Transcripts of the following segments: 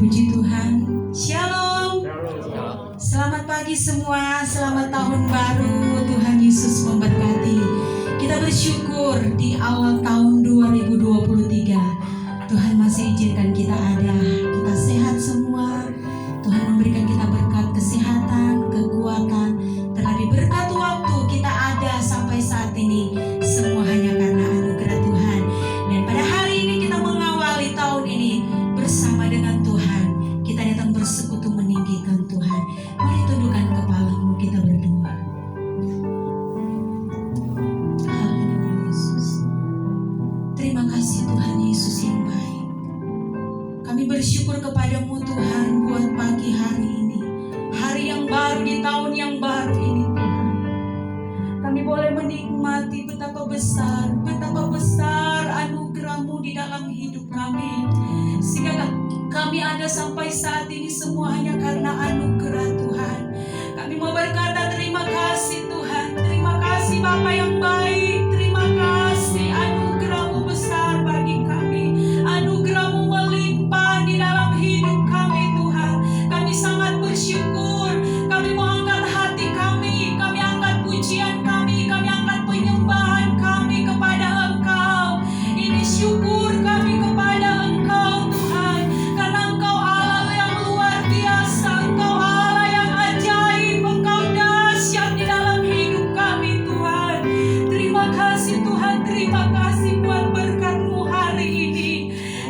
Puji Tuhan. Shalom. Selamat pagi semua, selamat tahun baru. Tuhan Yesus memberkati. Kita bersyukur di awal tahun 2023. Tuhan masih izinkan kita ada, kita sehat semua. Tuhan memberikan kita berkat kesehatan, kekuatan, terlebih berkat waktu kita ada sampai saat ini. Semua hanya karena anugerah Tuhan. Dan pada hari ini kita mengawali tahun ini bersama dengan Tuhan. Kita datang bersekutu meninggikan Tuhan. Mari tundukkan kepalamu, kita berdoa. Haleluya Yesus. Terima kasih Tuhan Yesus yang baik. Kami bersyukur kepadamu Tuhan buat pagi hari ini. Hari yang baru di tahun yang baru ini Tuhan. Kami boleh menikmati betapa besar anugerah-Mu di dalam hidup kami. Sehingga kami ada sampai saat ini semua hanya karena anugerah Tuhan. Kami mau berkata terima kasih Tuhan. Terima kasih Bapa yang baik. Terima kasih anugerah-Mu besar bagi kami. Anugerah-Mu melimpah di dalam hidup kami Tuhan. Kami sangat bersyukur. Kami mau angkat hati kami. Kami angkat pujian kami. Kami angkat penyembahan kami kepada Engkau. Ini syukur kami kepada Engkau Tuhan. Karena Engkau Allah yang luar biasa. Engkau Allah yang ajaib. Engkau dahsyat di dalam hidup kami Tuhan. Terima kasih Tuhan. Terima kasih buat berkat-Mu hari ini.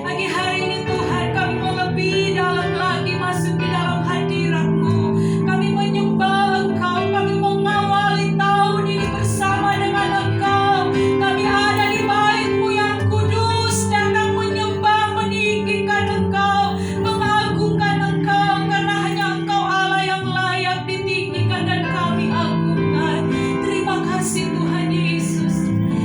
Pagi hari ini Tuhan kami mau lebih dalam lagi masuk di dalam hadirat-Mu. Kami menyembah Engkau. Kami mau mengawali tahun ini bersama dengan Engkau. Kami ada di bait-Mu yang kudus, datang menyembah, meninggikan Engkau, mengagungkan Engkau, karena hanya Engkau Allah yang layak ditinggikan dan kami agungkan. Terima kasih Tuhan Yesus.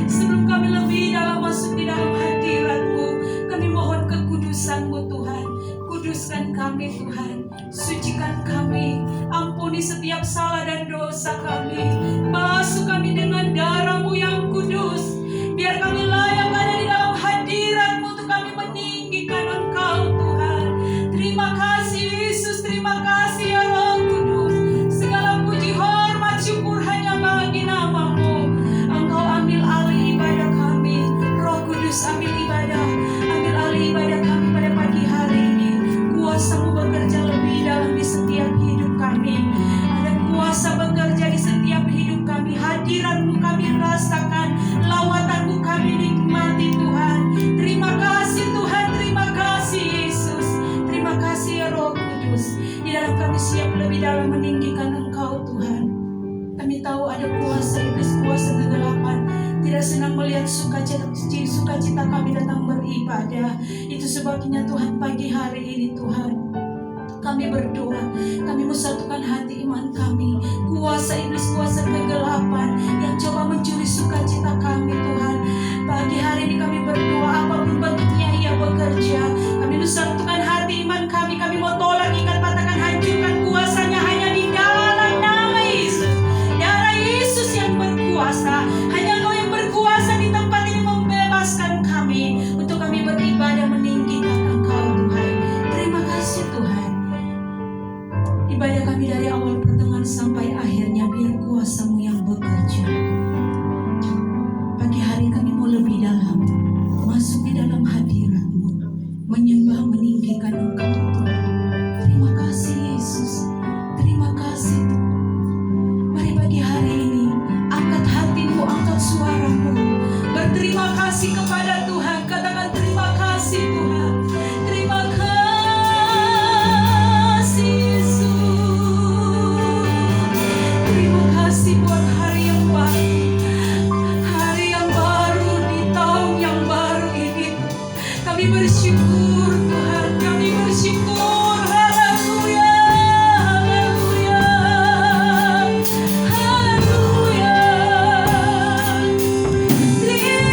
Sebelum kami lebih dalam masuk di dalam hadirat-Mu, kami mohon kekudusan-Mu Tuhan. Kuduskan kami Tuhan, sucikan kami, ampuni setiap salah dan dosa kami. Basuh kami dengan darah-Mu yang kudus. Biar kami layak ada di dalam hadirat-Mu untuk kami meninggikan Engkau Tuhan. Terima kasih Yesus, terima kasih ya Roh Kudus. Segala puji hormat syukur hanya bagi nama-Mu. Engkau ambil alih ibadah kami. Roh Kudus ambil alih ibadah kami pada pagi hari ini. Kuasa-Mu bekerja lebih dalam di setiap hidup kami. Ada kuasa bekerja di setiap hidup kami. Hadirat-Mu kami rasakan, lawatan-Mu kami nikmati Tuhan. Terima kasih Tuhan, terima kasih Yesus. Terima kasih ya Roh Kudus. Di dalam kami siap lebih dalam meninggikan Engkau Tuhan. Kami tahu ada kuasa iblis, kuasa kegelapan. Tidak senang melihat sukacita kami datang beribadah. Itu sebabnya Tuhan pagi hari ini Tuhan kami berdoa, kami mensatukan hati iman kami. Kuasa iblis, kuasa kegelapan yang coba mencuri sukacita kami Tuhan. Pagi hari ini kami berdoa, apapun bentuknya ia bekerja. Kami mensatukan hati iman kami. Kami mau tolak, ikat, patahkan, hancurkan kuasanya hanya di dalam nama Yesus. Darah Yesus yang berkuasa. Hanya Engkau yang berkuasa di tempat ini membebaskan kami untuk kami beribadah meninggikan Engkau Tuhan. Terima kasih Tuhan. Ibadah kami dari awal pertengahan sampai akhirnya biar kuasa-Mu yang bekerja. Pagi hari kami mau lebih dalam masuk di dalam hadirat-Mu, menyembah meninggikan Engkau Tuhan. Terima kasih Yesus. Terima kasih Tuhan. Mari pagi hari ini angkat hatimu, angkat suaramu, berterima kasih kepada Tuhan. Katakan terima kasih Tuhan. Terima kasih Yesus. Terima kasih buat hari yang baru. Hari yang baru di tahun yang baru ini. Kami bersyukur Tuhan. Kami bersyukur. Haleluya. Haleluya. Haleluya. Terima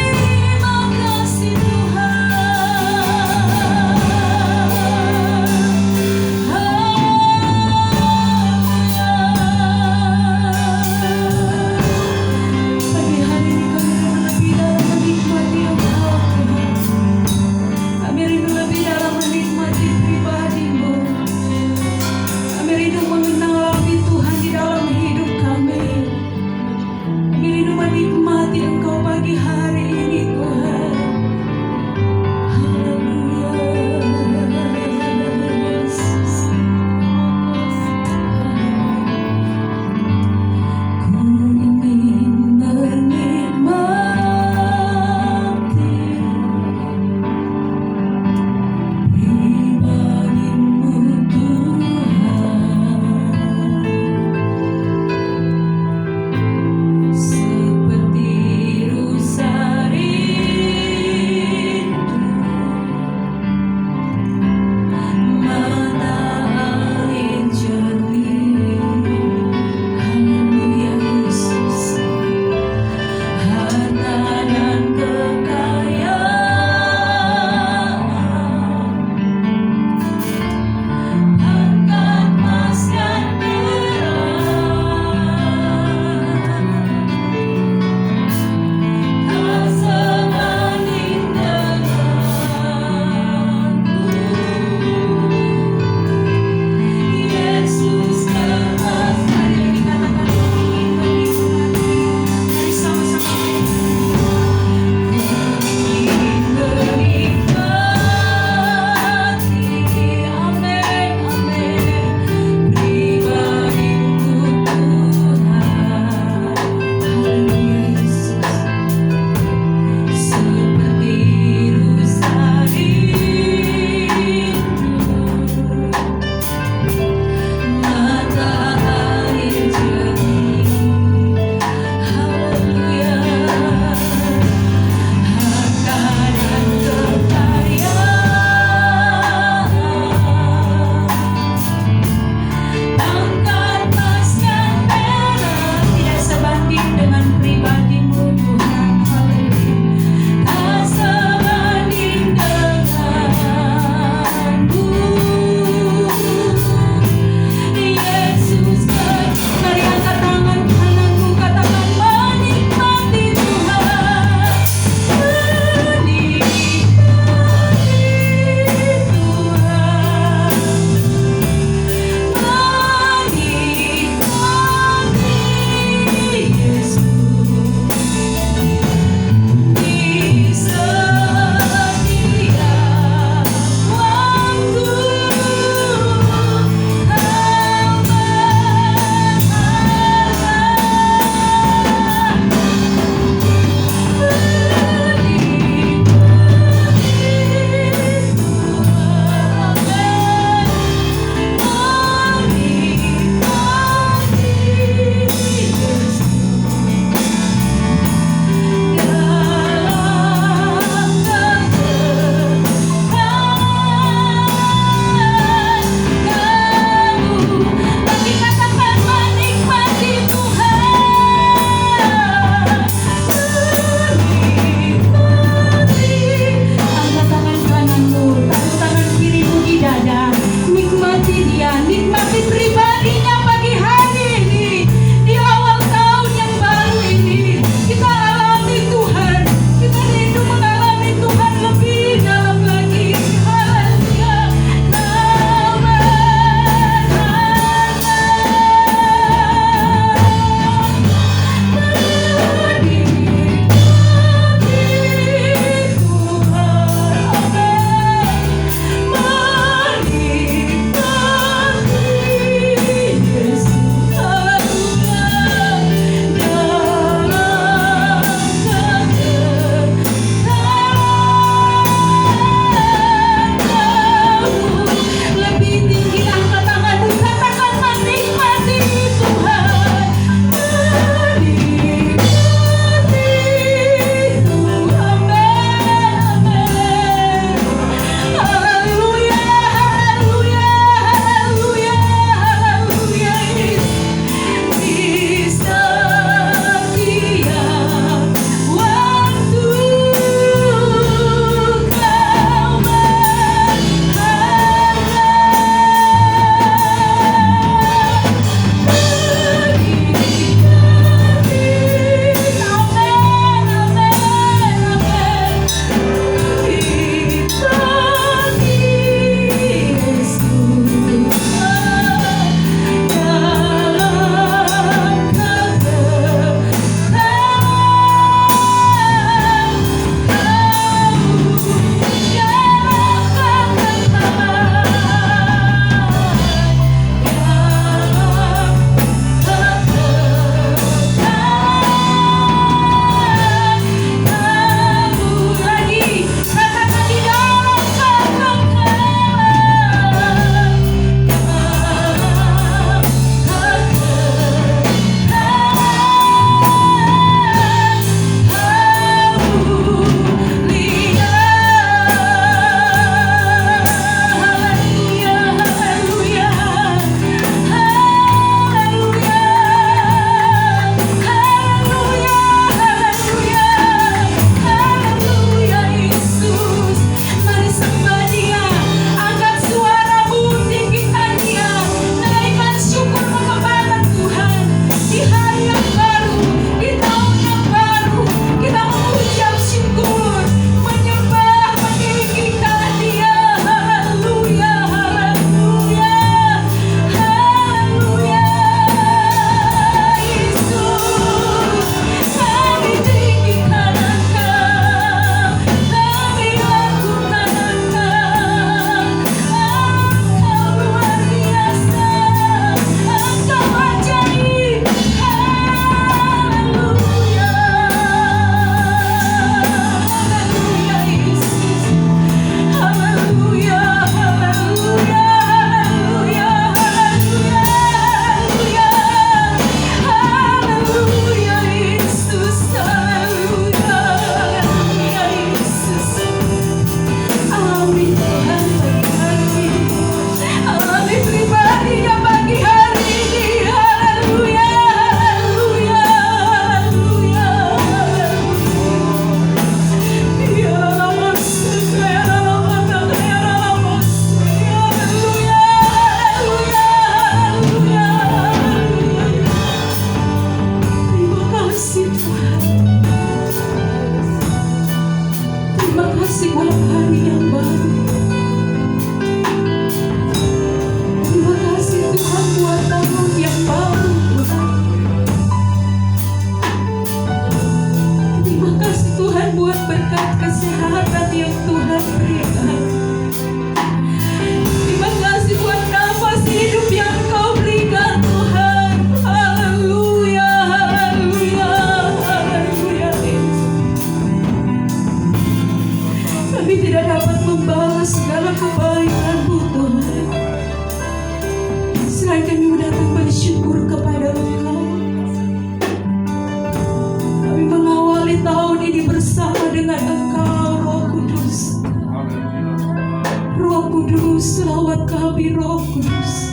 Kudus, lawat kami Roh Kudus.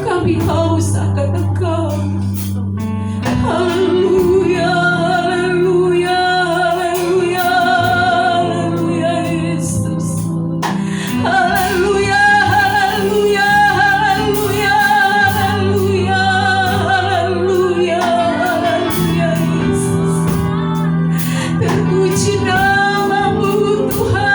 Kami haus akan Engkau. Haleluya, haleluya, haleluya, haleluya Yesus. Haleluya, haleluya, haleluya, haleluya, haleluya, haleluya Yesus. Terpuji nama-Mu Tuhan.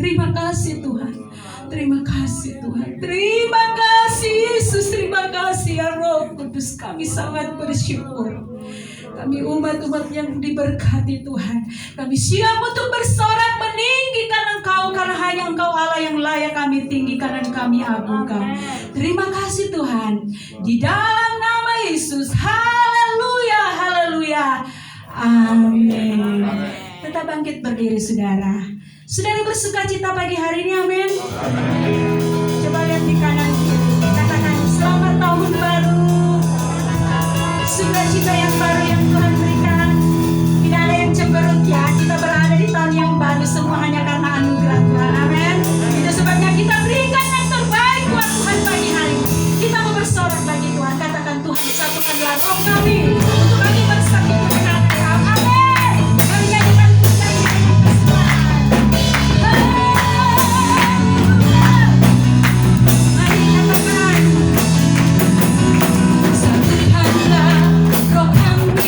Terima kasih Tuhan. Terima kasih Tuhan. Terima kasih Yesus. Terima kasih ya Roh Kudus. Kami sangat bersyukur. Kami umat-umat yang diberkati Tuhan. Kami siap untuk bersorak meninggikan Engkau, karena hanya Engkau Allah yang layak kami tinggikan dan kami agungkan. Terima kasih Tuhan. Di dalam nama Yesus. Haleluya, haleluya. Amin. Tetap bangkit berdiri saudara. Saudara bersuka cita pagi hari ini, amin. Coba lihat di kanan kiri. Katakan selamat tahun baru. Sukacita yang baru yang Tuhan berikan. Tidak ada yang cemberut ya. Kita berada di tahun yang baru, semua hanya karena anugerah Tuhan, amin. Itu sebabnya kita berikan yang terbaik buat Tuhan pagi hari ini. Kita mau bersorak bagi Tuhan. Katakan Tuhan, satukanlah roh kami untuk kami bersaksi mendengar Engkau, amin. Kami nyanyikan pujian ini. Satukanlah roh kami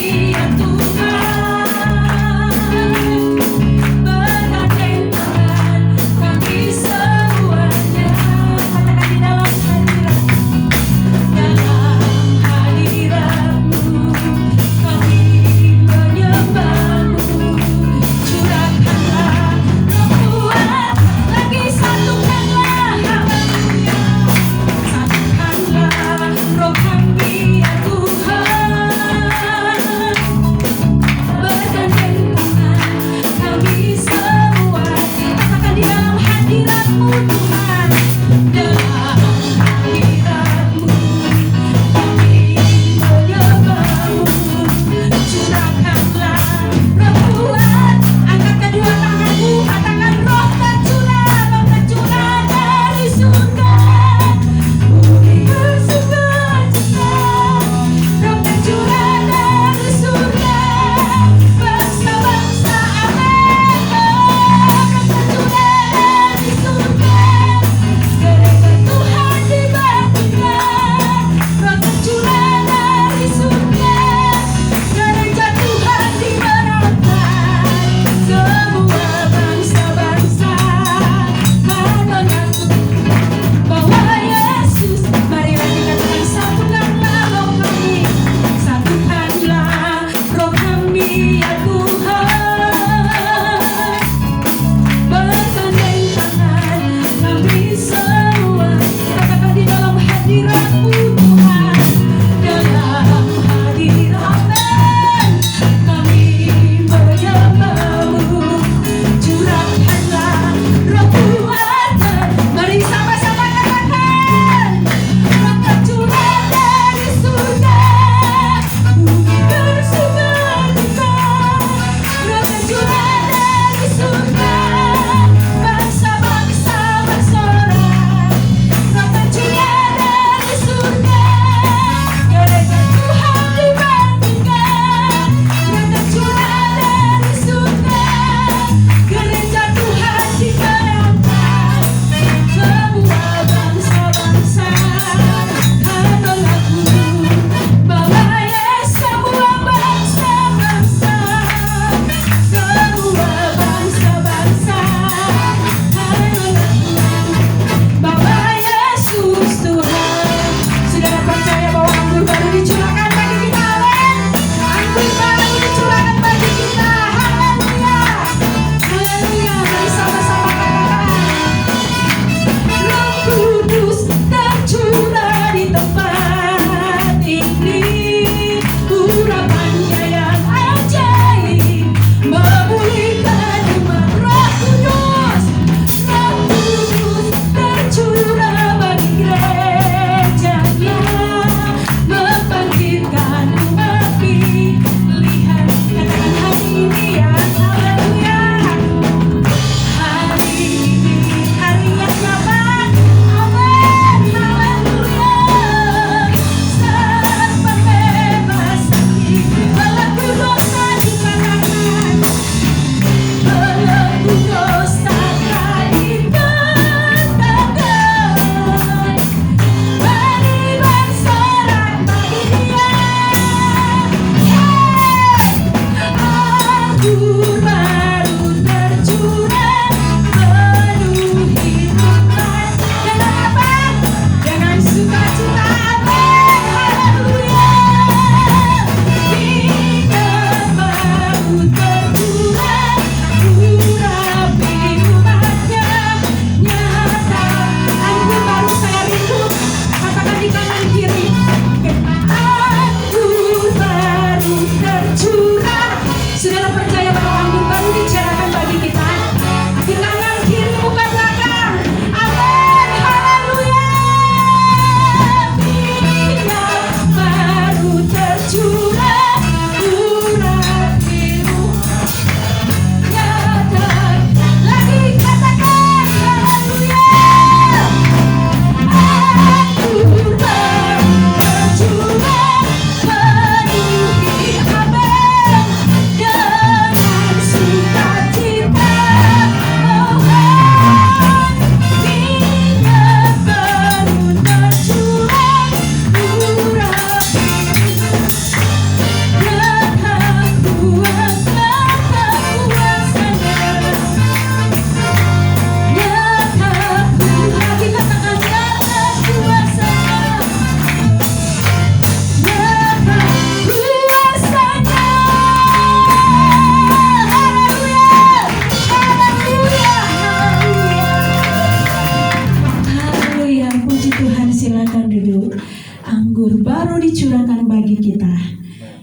dicurahkan bagi kita,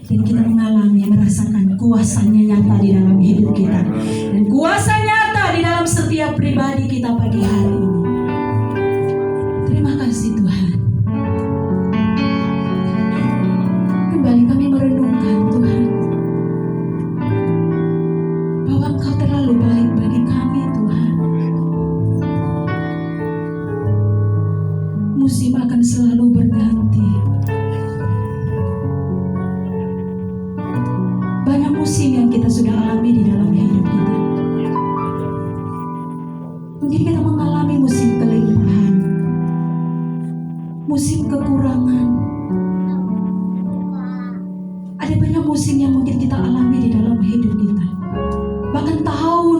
dan kita mengalami, merasakan kuasanya nyata di dalam hidup kita, dan kuasa nyata di dalam setiap pribadi kita pagi hari ini. Terima kasih Tuhan. Kembali kami merenungkan Tuhan, bahwa Engkau terlalu baik bagi kami Tuhan. Musim akan selalu berganti. Banyak musim yang kita sudah alami di dalam hidup kita. Mungkin kita mengalami musim kelimpahan, musim kekurangan. Ada banyak musim yang mungkin kita alami di dalam hidup kita. Bahkan tahun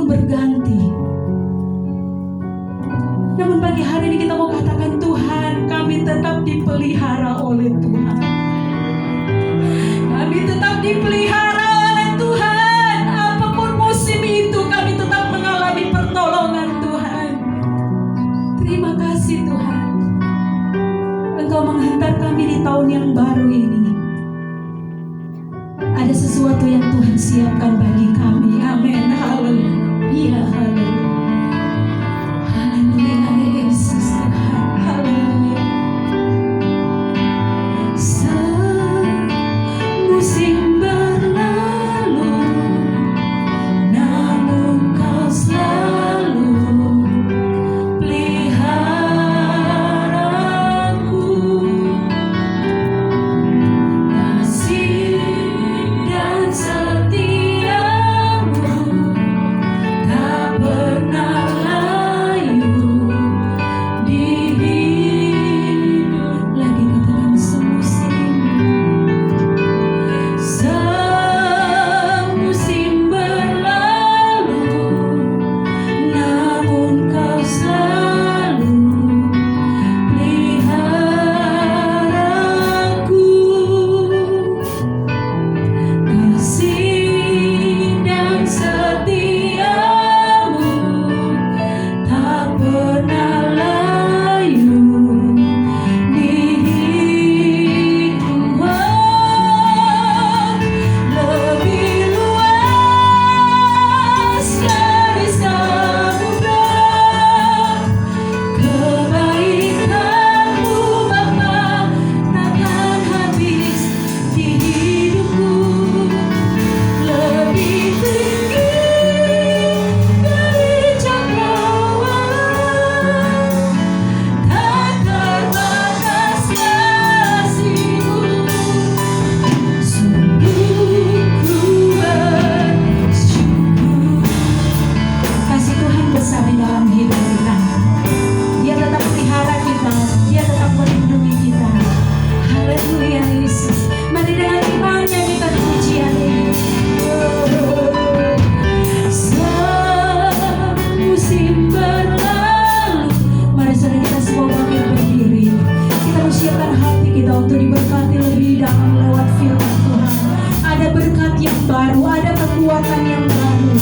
kekuatan yang baru.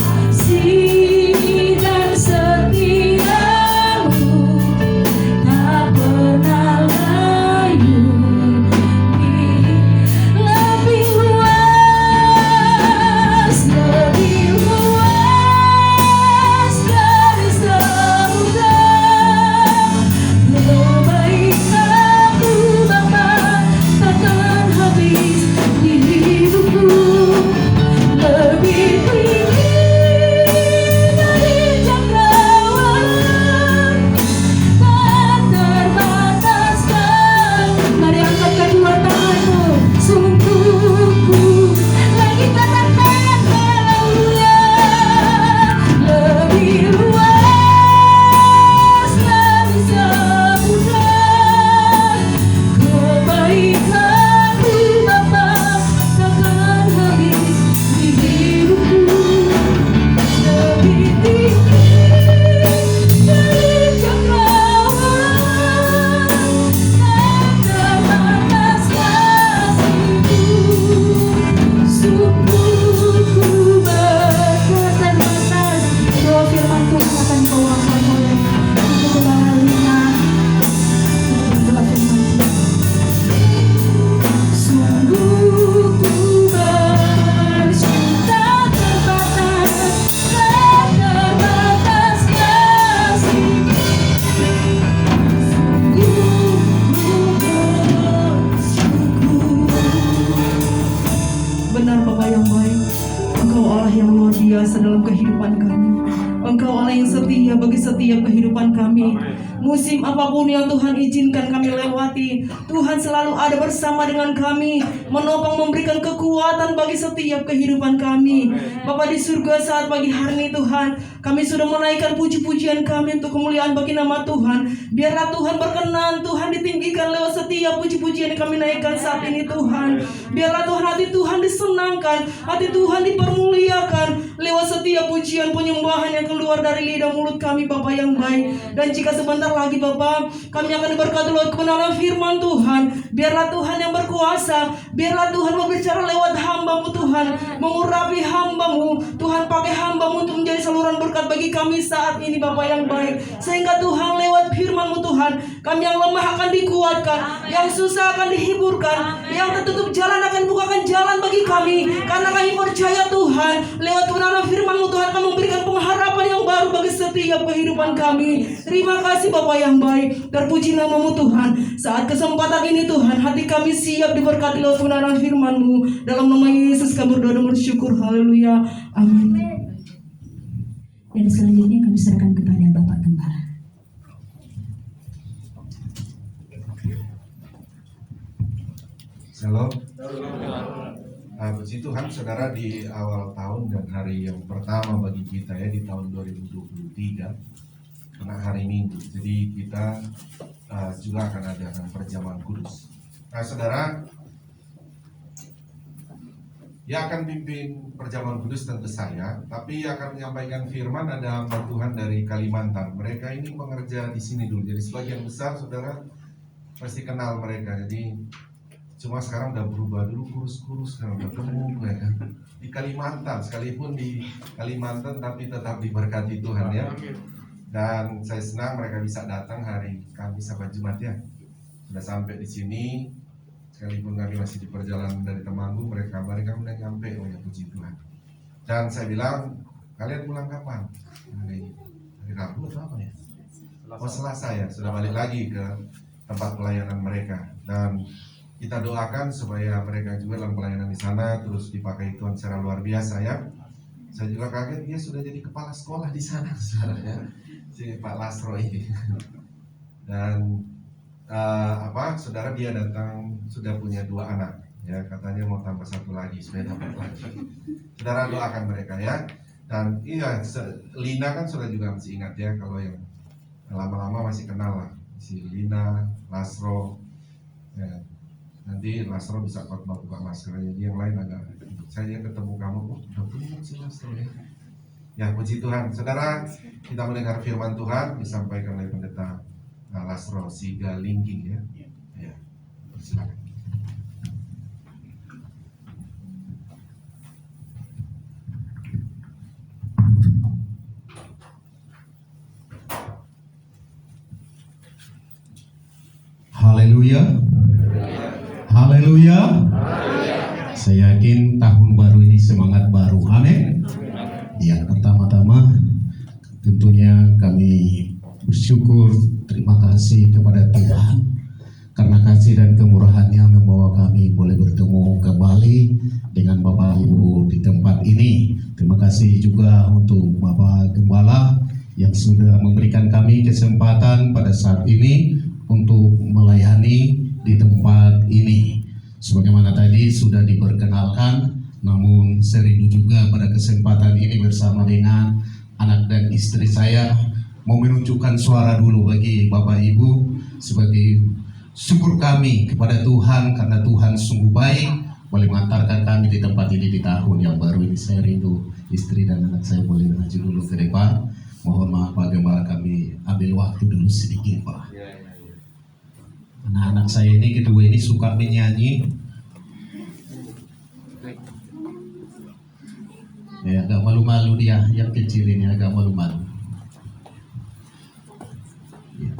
Dan setiamu tak pernah layu. Lebih luas dari samudra. Kebaikan-Mu Bapa takkan habis di hidupku. Lebih tinggi dari cakrawala, tak terbataskan. Mari angkat kedua tanganmu, sungguhku lagi katakan haleluya. Lebih luas dari samudra, kebaikan-Mu Bapa takkan habis di hidupku. Lebih tinggi dari cakrawala, tak terbatas kasih-Mu. Sungguhku berketerbatas. Doa firman Tuhan akan dibawakan oleh Ibu Gembala Lina. Doa firman Tuhan. Sungguh ku bercinta terbatas, tak terbatas kasih. Sungguh ku bersyukur. Benar Bapa yang baik, Engkau Allah yang luar biasa dalam kehidupan kami. Engkau Allah yang setia bagi setiap kehidupan kami. Musim apapun yang Tuhan izinkan kami lewati, Tuhan selalu ada bersama dengan kami, menopang, memberikan kekuatan bagi setiap kehidupan kami. Bapa di surga, saat pagi hari ini Tuhan, kami sudah menaikkan puji-pujian kami untuk kemuliaan bagi nama Tuhan. Biarlah Tuhan berkenan, Tuhan ditinggikan lewat setiap puji-pujian yang kami naikkan saat ini Tuhan. Biarlah Tuhan, hati Tuhan disenangkan, hati Tuhan dipermuliakan lewat setiap pujian penyembahan yang keluar dari lidah mulut kami Bapa yang baik. Dan jika sebentar lagi Bapa, kami akan diberkati lewat kebenaran firman Tuhan. Biarlah Tuhan yang berkuasa, biarlah Tuhan berbicara lewat hamba-Mu Tuhan, mengurapi hamba-Mu Tuhan, pakai hamba-Mu untuk menjadi saluran berkat bagi kami saat ini Bapa yang baik. Sehingga Tuhan lewat firman-Mu Tuhan, kami yang lemah akan dikuatkan, yang susah akan dihiburkan, yang tertutup jalan akan bukakan jalan bagi kami. Karena kami percaya Tuhan, lewat kebenaran firman-Mu Tuhan akan memberikan pengharapan yang baru bagi setiap kehidupan kami. Terima kasih Bapa yang baik, terpuji nama-Mu Tuhan. Saat kesempatan ini Tuhan, hati kami siap diberkati lewat kebenaran firman-Mu. Dalam nama Yesus kami berdoa dan bersyukur. Haleluya. Amin. Dan selanjutnya kami serahkan kepada Bapak Gembala. Shalom. Puji Tuhan saudara, di awal tahun dan hari yang pertama bagi kita ya di tahun 2023, karena hari Minggu, jadi kita juga akan adakan perjamuan kudus. Nah saudara, yang akan pimpin perjamuan kudus tentu saya, tapi akan menyampaikan firman ada hamba Tuhan dari Kalimantan. Mereka ini mengerja di sini dulu, jadi sebagian besar saudara pasti kenal mereka. Jadi cuma sekarang udah berubah, dulu kurus-kurus, sekarang udah gemuk ya kan. Di Kalimantan, sekalipun di Kalimantan tapi tetap diberkati Tuhan ya. Dan saya senang mereka bisa datang hari Kamis sampai Jumat ya. Sudah sampai di sini, sekalipun kami masih di perjalanan dari Temanggung, mereka udah nyampe, oh ya puji Tuhan. Dan saya bilang, kalian pulang kapan? Hari Rabu atau apa ya? Oh Selasa ya, sudah balik lagi ke tempat pelayanan mereka. Dan kita doakan supaya mereka juga dalam pelayanan di sana terus dipakai Tuhan secara luar biasa ya. Saya juga kaget dia sudah jadi kepala sekolah di sana, saudara, si Pak Lasro ini. Dan saudara, dia datang sudah punya 2 anak ya, katanya mau tambah 1 lagi supaya dapat lagi. Saudara doakan mereka ya. Dan iya, Lina kan sudah juga masih ingat ya, kalau yang lama-lama masih kenal lah, si Lina, Lasro ya. Nanti Lasro bisa khotbah buka masker, jadi yang lain agak, saya ketemu kamu, udah punya si Lasro ya. Ya puji Tuhan, saudara, kita mendengar firman Tuhan disampaikan oleh pendeta Lasro Sigalingging ya. Ya, silakan. Haleluya. Haleluya. Saya yakin tahun baru ini semangat baru. Amin. Ya, pertama-tama tentunya kami bersyukur, terima kasih kepada Tuhan karena kasih dan kemurahan-Nya membawa kami boleh bertemu kembali dengan Bapak Ibu di tempat ini. Terima kasih juga untuk Bapak Gembala yang sudah memberikan kami kesempatan pada saat ini untuk melayani di tempat ini. Sebagaimana tadi sudah diperkenalkan, namun serindu juga pada kesempatan ini bersama dengan anak dan istri saya mau menunjukkan suara dulu bagi Bapak Ibu sebagai syukur kami kepada Tuhan karena Tuhan sungguh baik boleh mengantarkan kami di tempat ini di tahun yang baru ini. Saya rindu istri dan anak saya boleh maju dulu ke depan. Mohon maaf Pak Gembala, kami ambil waktu dulu sedikit Pak. Anak-anak saya ini kedua ini suka menyanyi. Ya, agak malu-malu dia, yang kecil ini agak malu-malu. Ya,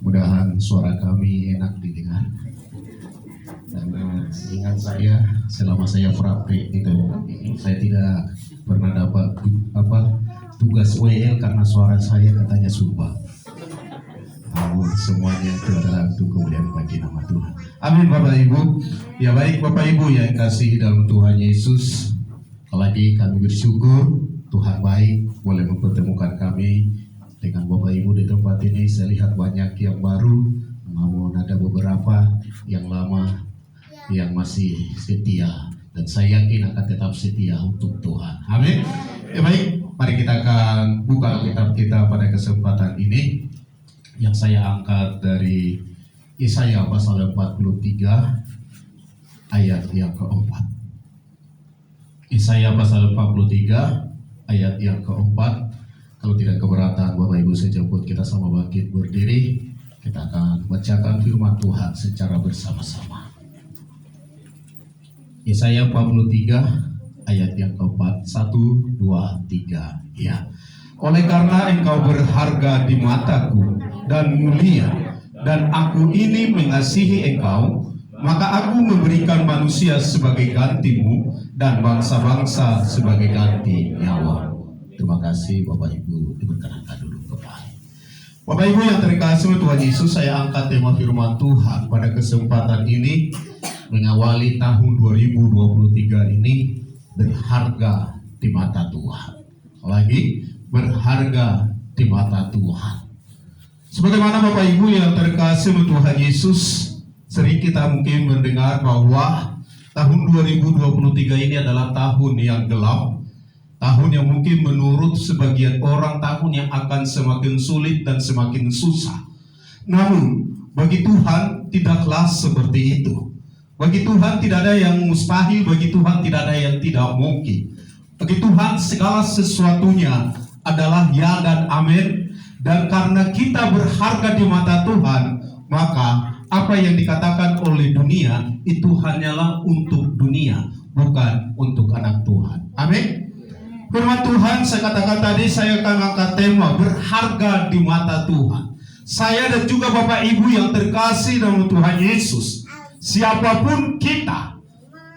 mudah-mudahan suara kami enak didengar. Karena seingat saya selama saya praktik itu, saya tidak pernah dapat tugas WL karena suara saya katanya sumpah. Namun semuanya itu adalah untuk kemuliaan bagi nama Tuhan. Amin Bapak Ibu. Ya baik Bapak Ibu yang kasih dalam Tuhan Yesus. Lagi kami bersyukur Tuhan baik boleh mempertemukan kami dengan Bapak Ibu di tempat ini. Saya lihat banyak yang baru, namun ada beberapa yang lama yang masih setia, dan saya yakin akan tetap setia untuk Tuhan. Amin. Ya baik, mari kita akan buka kitab kita pada kesempatan ini yang saya angkat dari Yesaya pasal 43 ayat yang keempat. Yesaya pasal 43 ayat yang keempat. Kalau tidak keberatan Bapak Ibu, saya jemput kita sama bangkit berdiri. Kita akan bacakan firman Tuhan secara bersama-sama. Yesaya 43 ayat yang keempat. 1, 2, 3. Ya. Oleh karena engkau berharga di mataku dan mulia, dan aku ini mengasihi engkau, maka aku memberikan manusia sebagai gantimu dan bangsa-bangsa sebagai ganti nyawa. Terima kasih Bapak Ibu, diperkenankan dulu kembali. Bapak Ibu yang terkasih Tuhan Yesus, saya angkat tema firman Tuhan pada kesempatan ini mengawali tahun 2023 ini, berharga di mata Tuhan. Lagi berharga di mata Tuhan. Sebagaimana Bapak Ibu yang terkasih Tuhan Yesus, sering kita mungkin mendengar bahwa tahun 2023 ini adalah tahun yang gelap, tahun yang mungkin menurut sebagian orang tahun yang akan semakin sulit dan semakin susah. Namun bagi Tuhan tidaklah seperti itu. Bagi Tuhan tidak ada yang mustahil, bagi Tuhan tidak ada yang tidak mungkin. Bagi Tuhan segala sesuatunya adalah ya dan amin. Dan karena kita berharga di mata Tuhan, maka apa yang dikatakan oleh dunia itu hanyalah untuk dunia, bukan untuk anak Tuhan. Amin. Firman Tuhan saya katakan tadi, saya akan angkat tema berharga di mata Tuhan. Saya dan juga Bapak Ibu yang terkasih dalam Tuhan Yesus, siapapun kita,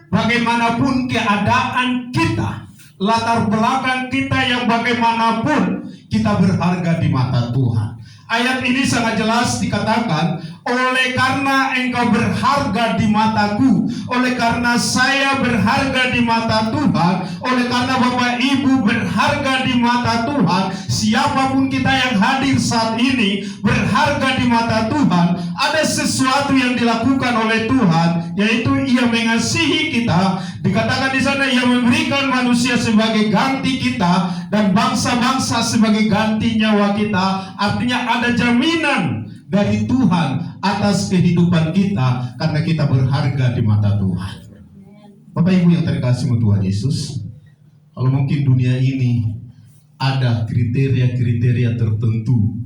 bagaimanapun keadaan kita, latar belakang kita yang bagaimanapun, kita berharga di mata Tuhan. Ayat ini sangat jelas dikatakan, oleh karena engkau berharga di mataku, oleh karena saya berharga di mata Tuhan, oleh karena Bapak Ibu berharga di mata Tuhan, siapapun kita yang hadir saat ini berharga di mata Tuhan. Ada sesuatu yang dilakukan oleh Tuhan, yaitu Ia mengasihi kita. Dikatakan di sana Ia memberikan manusia sebagai ganti kita dan bangsa-bangsa sebagai ganti nyawa kita. Artinya ada jaminan dari Tuhan atas kehidupan kita karena kita berharga di mata Tuhan. Bapak Ibu yang terkasih Tuhan Yesus, kalau mungkin dunia ini ada kriteria-kriteria tertentu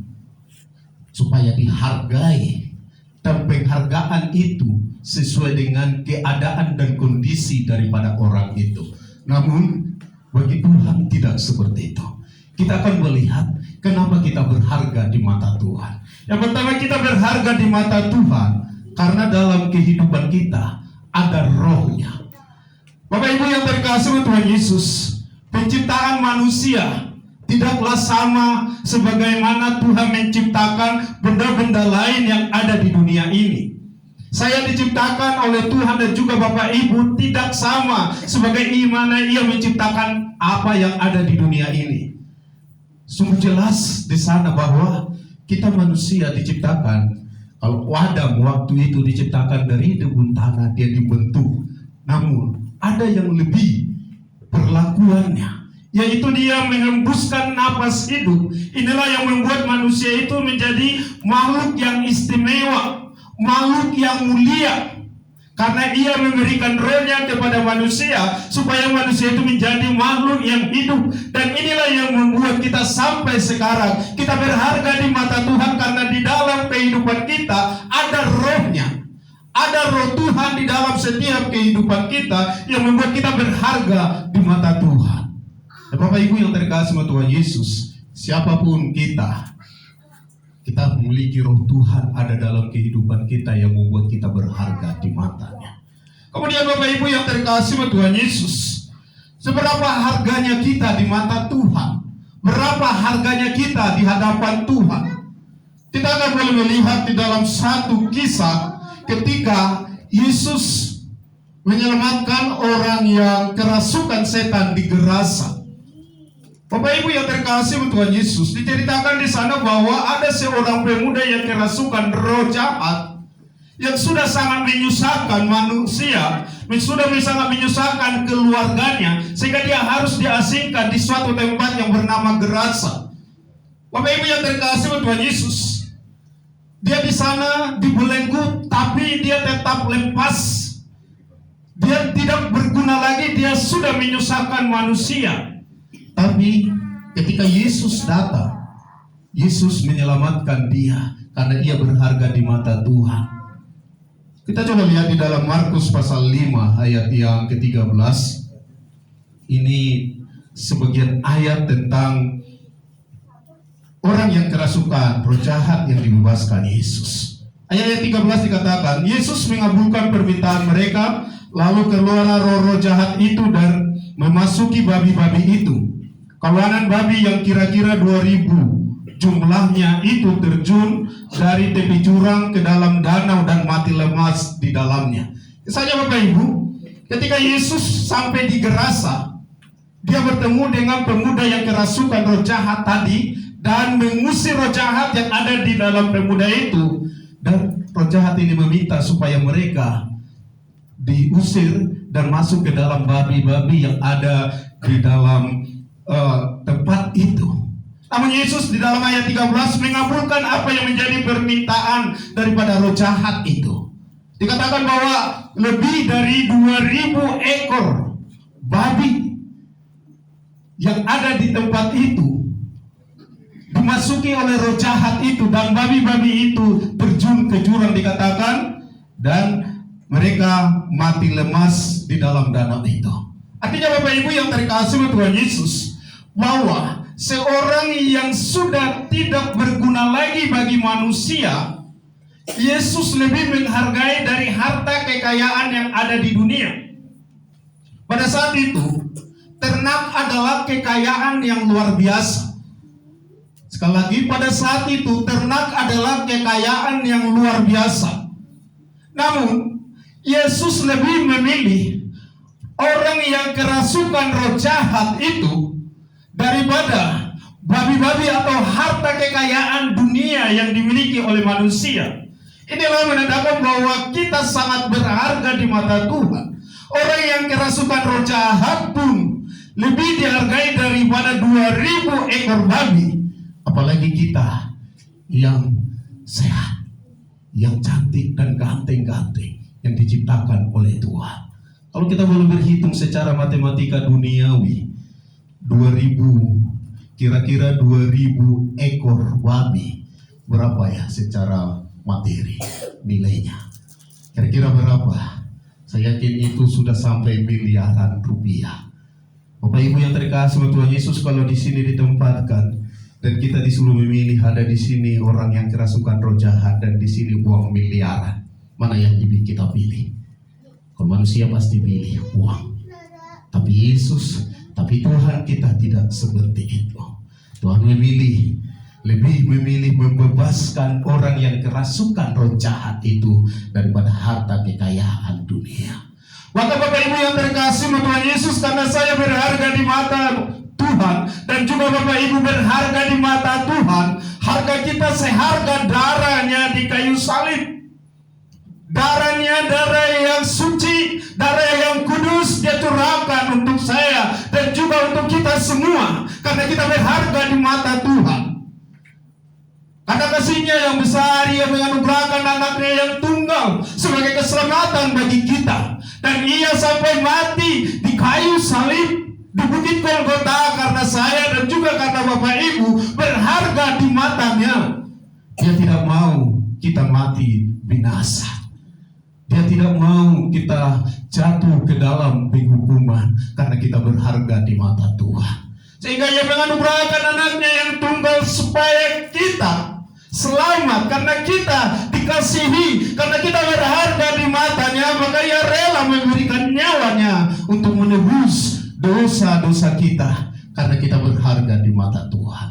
supaya dihargai, dan penghargaan itu sesuai dengan keadaan dan kondisi daripada orang itu. Namun bagi Tuhan tidak seperti itu. Kita akan melihat kenapa kita berharga di mata Tuhan. Yang pertama, kita berharga di mata Tuhan karena dalam kehidupan kita ada rohnya. Bapak Ibu yang terkasih Tuhan Yesus, penciptaan manusia tidaklah sama sebagaimana Tuhan menciptakan benda-benda lain yang ada di dunia ini. Saya diciptakan oleh Tuhan dan juga Bapak Ibu tidak sama sebagaimana Ia menciptakan apa yang ada di dunia ini. Sungguh jelas di sana bahwa kita manusia diciptakan, kalau Adam waktu itu diciptakan dari debu tanah, dia dibentuk. Namun ada yang lebih perlakuannya, yaitu dia menghembuskan napas hidup. Inilah yang membuat manusia itu menjadi makhluk yang istimewa, makhluk yang mulia, karena Ia memberikan rohnya kepada manusia supaya manusia itu menjadi makhluk yang hidup. Dan inilah yang membuat kita sampai sekarang kita berharga di mata Tuhan, karena di dalam kehidupan kita ada rohnya, ada roh Tuhan di dalam setiap kehidupan kita yang membuat kita berharga di mata Tuhan. Dan Bapak Ibu yang terkasih Tuhan Yesus, siapapun kita memiliki roh Tuhan ada dalam kehidupan kita yang membuat kita berharga di matanya. Kemudian Bapak Ibu yang terkasih Tuhan Yesus, seberapa harganya kita di mata Tuhan? Berapa harganya kita di hadapan Tuhan? Kita akan boleh melihat di dalam satu kisah ketika Yesus menyelamatkan orang yang kerasukan setan di Gerasa. Bapak Ibu yang terkasih Tuhan Yesus, diceritakan di sana bahwa ada seorang pemuda yang kerasukan roh jahat yang sudah sangat menyusahkan manusia, sudah sangat menyusahkan keluarganya, sehingga dia harus diasingkan di suatu tempat yang bernama Gerasa. Bapak Ibu yang terkasih Tuhan Yesus, dia di sana dibelenggu, tapi dia tetap lepas. Dia tidak berguna lagi, dia sudah menyusahkan manusia. Tapi ketika Yesus datang, Yesus menyelamatkan dia karena ia berharga di mata Tuhan. Kita coba lihat di dalam Markus pasal 5 ayat yang ke-13. Ini sebagian ayat tentang orang yang kerasukan, roh jahat yang dibebaskan Yesus. Ayat 13 dikatakan, Yesus mengabulkan permintaan mereka, lalu keluarlah roh-roh jahat itu dan memasuki babi-babi itu. Kawanan babi yang kira-kira 2.000 jumlahnya itu terjun dari tepi jurang ke dalam danau dan mati lemas di dalamnya. Misalnya Bapak Ibu, ketika Yesus sampai di Gerasa, dia bertemu dengan pemuda yang kerasukan roh jahat tadi dan mengusir roh jahat yang ada di dalam pemuda itu. Dan roh jahat ini meminta supaya mereka diusir dan masuk ke dalam babi-babi yang ada di dalam tempat itu. Namun Yesus di dalam ayat 13 mengabulkan apa yang menjadi permintaan daripada roh jahat itu. Dikatakan bahwa lebih dari 2.000 ekor babi yang ada di tempat itu dimasuki oleh roh jahat itu, dan babi-babi itu terjun ke jurang dikatakan, dan mereka mati lemas di dalam danau itu. Artinya Bapak Ibu yang terkasih Tuhan Yesus, bahwa seorang yang sudah tidak berguna lagi bagi manusia, Yesus lebih menghargai dari harta kekayaan yang ada di dunia. Pada saat itu, ternak adalah kekayaan yang luar biasa. Sekali lagi, pada saat itu ternak adalah kekayaan yang luar biasa. Namun, Yesus lebih memilih orang yang kerasukan roh jahat itu daripada babi-babi atau harta kekayaan dunia yang dimiliki oleh manusia. Inilah menandakan bahwa kita sangat berharga di mata Tuhan. Orang yang kerasukan roh jahat pun lebih dihargai daripada 2.000 ekor babi. Apalagi kita yang sehat, yang cantik dan ganteng-ganteng, yang diciptakan oleh Tuhan. Kalau kita boleh berhitung secara matematika duniawi, 2.000, kira-kira 2.000 ekor babi, berapa ya secara materi nilainya? Kira-kira berapa? Saya yakin itu sudah sampai miliaran rupiah. Bapak Ibu yang terkasih Tuhan Yesus, kalau di sini ditempatkan dan kita disuruh memilih, ada di sini orang yang kerasukan roh jahat dan di sini uang miliaran, mana yang kita pilih? Kalau manusia pasti pilih uang, tapi Tuhan kita tidak seperti itu. Tuhan lebih memilih membebaskan orang yang kerasukan roh jahat itu daripada harta kekayaan dunia. Maka Bapak Ibu yang terkasih Tuhan Yesus, karena saya berharga di mata Tuhan dan juga Bapak Ibu berharga di mata Tuhan, harga kita seharga darahnya di kayu salib. Darahnya darah yang suci, darah yang kudus, dia curahkan untuk saya dan juga untuk kita semua, karena kita berharga di mata Tuhan. Karena kasih-Nya yang besar, Ia menganugerahkan anaknya yang tunggal sebagai keselamatan bagi kita, dan Ia sampai mati di kayu salib di Bukit Golgota karena saya dan juga karena Bapak Ibu berharga di matanya. Dia tidak mau kita mati binasa. Dia tidak mau kita jatuh ke dalam penghukuman karena kita berharga di mata Tuhan. Sehingga Ia menganugerahkan anaknya yang tunggal supaya kita selamat, karena kita dikasihi, karena kita berharga di matanya, maka Ia rela memberikan nyawanya untuk menebus dosa-dosa kita, karena kita berharga di mata Tuhan.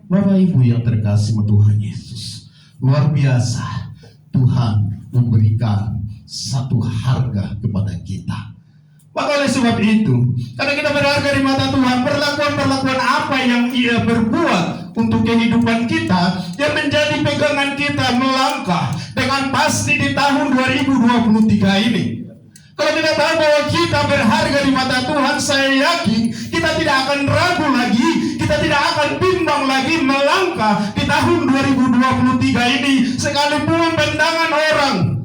Bapak Ibu yang terkasih Tuhan Yesus, luar biasa Tuhan memberikan satu harga kepada kita. Maka oleh sebab itu, karena kita berharga di mata Tuhan, perlakuan-perlakuan apa yang Ia berbuat untuk kehidupan kita yang menjadi pegangan kita melangkah dengan pasti di tahun 2023 ini. Kalau kita tahu bahwa kita berharga di mata Tuhan, saya yakin kita tidak akan ragu lagi, kita tidak akan bimbang lagi melangkah di tahun 2023 ini, sekalipun pandangan orang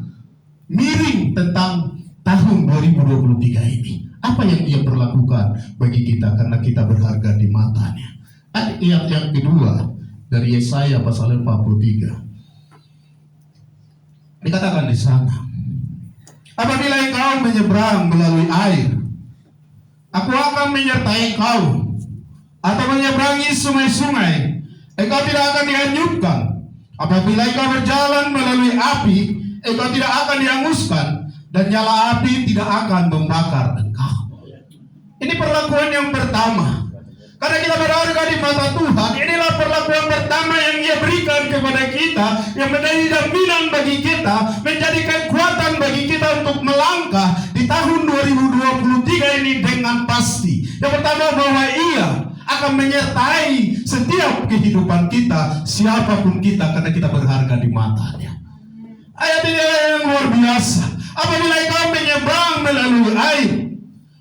miring tentang tahun 2023 ini. Apa yang ia berlakukan bagi kita karena kita berharga di matanya. Ayat yang kedua dari Yesaya pasal 43. Dikatakan di sana, apabila engkau menyeberang melalui air, aku akan menyertai engkau. Atau menyeberangi sungai-sungai, engkau tidak akan dihanyutkan. Apabila engkau berjalan melalui api, engkau tidak akan dihanguskan, dan nyala api tidak akan membakar engkau. Ini perlakuan yang pertama. Karena kita berharga di mata Tuhan, inilah perlakuan pertama yang Ia berikan kepada kita, yang menjadi jaminan bagi kita, menjadi kekuatan bagi kita untuk melangkah di tahun 2023 ini dengan pasti. Yang pertama, bahwa Ia akan menyertai setiap kehidupan kita, siapapun kita, karena kita berharga di matanya. Ayat ini yang luar biasa. Apabila engkau menyeberang melalui air,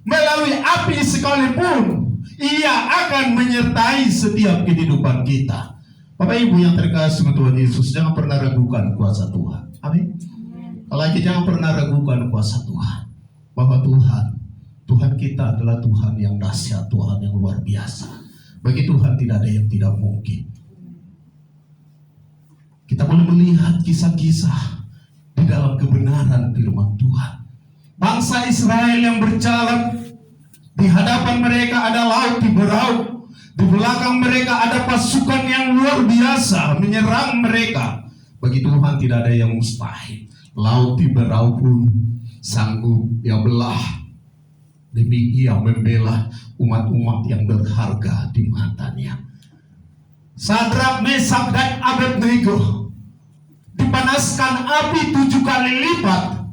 melalui api sekalipun, Ia akan menyertai setiap kehidupan kita. Bapak Ibu yang terkasih Tuhan Yesus, jangan pernah ragukan kuasa Tuhan. Amin. Lagi jangan pernah ragukan kuasa Tuhan. Bahwa Tuhan kita adalah Tuhan yang dahsyat, Tuhan yang luar biasa. Bagi Tuhan tidak ada yang tidak mungkin. Kita boleh melihat kisah-kisah di dalam kebenaran firman Tuhan. Bangsa Israel yang berjalan, di hadapan mereka ada laut di berauk, di belakang mereka ada pasukan yang luar biasa menyerang mereka. Bagi Tuhan tidak ada yang mustahil. Laut di berauk pun sanggup Ia belah demi Ia membela umat-umat yang berharga di matanya. Sadrak, Mesak, dan Abednego dipanaskan api 7 kali lipat,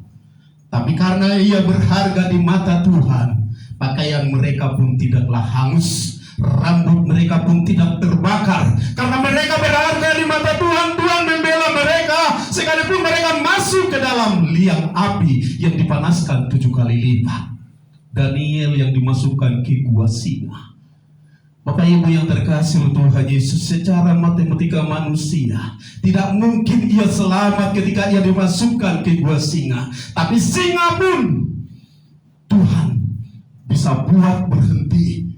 tapi karena ia berharga di mata Tuhan, pakaian mereka pun tidaklah hangus, rambut mereka pun tidak terbakar. Karena mereka berharga di mata Tuhan, Tuhan membela mereka, sekalipun mereka masuk ke dalam liang api yang dipanaskan 7 kali lipat. Daniel yang dimasukkan ke gua singa. Bapak Ibu yang terkasih Tuhan Yesus, secara matematika manusia tidak mungkin ia selamat ketika ia dimasukkan ke gua singa. Tapi singa pun Tuhan bisa buat berhenti,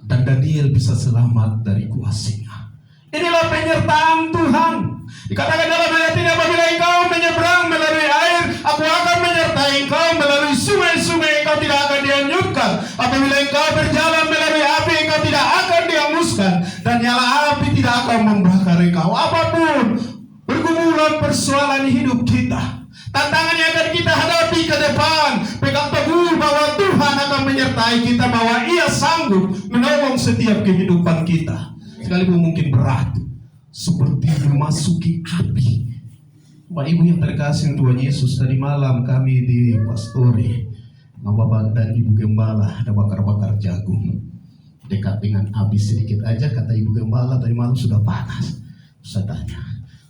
dan Daniel bisa selamat dari gua singa. Inilah penyertaan Tuhan. Dikatakan dalam ayat ini, apabila engkau menyeberang melalui air, aku akan menyertai engkau. Melalui sungai-sungai, engkau tidak akan dihanyutkan. Apabila engkau berjalan melalui api, engkau tidak akan dihanguskan, dan nyala api tidak akan membakar engkau. Apapun pergumulan persoalan hidup kita, tantangan yang akan kita hadapi ke depan, pegang teguh bahwa Tuhan akan menyertai kita, bahwa Ia sanggup menolong setiap kehidupan kita. Sekalipun mungkin berat, seperti memasuki api. Bapak Ibu yang terkasih Tuhan Yesus, tadi malam kami di Pastori, Bapak dan Ibu Gembala ada bakar-bakar jagung dekat dengan api sedikit aja. Kata Ibu Gembala, tadi malam sudah panas. Saya tanya,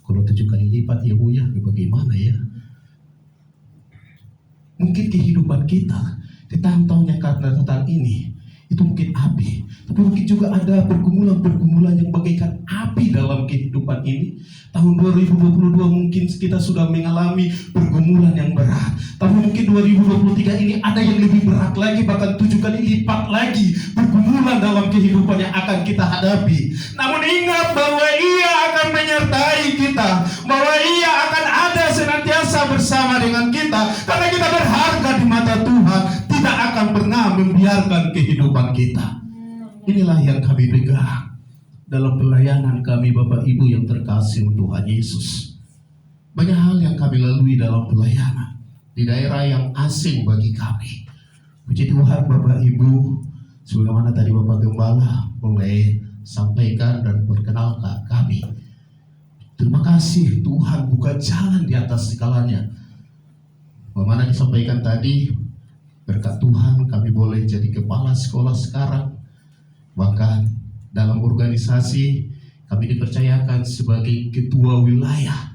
kalau 7 kali lipat ya Bu ya, bagaimana ya? Mungkin kehidupan kita di tahun-tahun yang akan datang ini itu mungkin api, tapi mungkin juga ada pergumulan-pergumulan yang bagaikan api dalam kehidupan ini. Tahun 2022 mungkin kita sudah mengalami pergumulan yang berat, tapi mungkin 2023 ini ada yang lebih berat lagi, bahkan 7 kali lipat lagi pergumulan dalam kehidupan yang akan kita hadapi. Namun ingat bahwa Ia akan menyertai kita, bahwa Ia akan ada senantiasa bersama dengan kita, karena kita berharga di mata Tuhan, tidak akan pernah membiarkan kehidupan kita. Inilah yang kami pegang dalam pelayanan kami, Bapak Ibu yang terkasih Tuhan Yesus. Banyak hal yang kami lalui dalam pelayanan di daerah yang asing bagi kami. Puji Tuhan Bapak Ibu, sebagaimana tadi Bapak Gembala mulai sampaikan dan perkenalkan kami. Terima kasih Tuhan buka jalan di atas segalanya. Bagaimana disampaikan tadi, berkat Tuhan kami boleh jadi kepala sekolah sekarang. Bahkan Dalam organisasi kami dipercayakan sebagai ketua wilayah.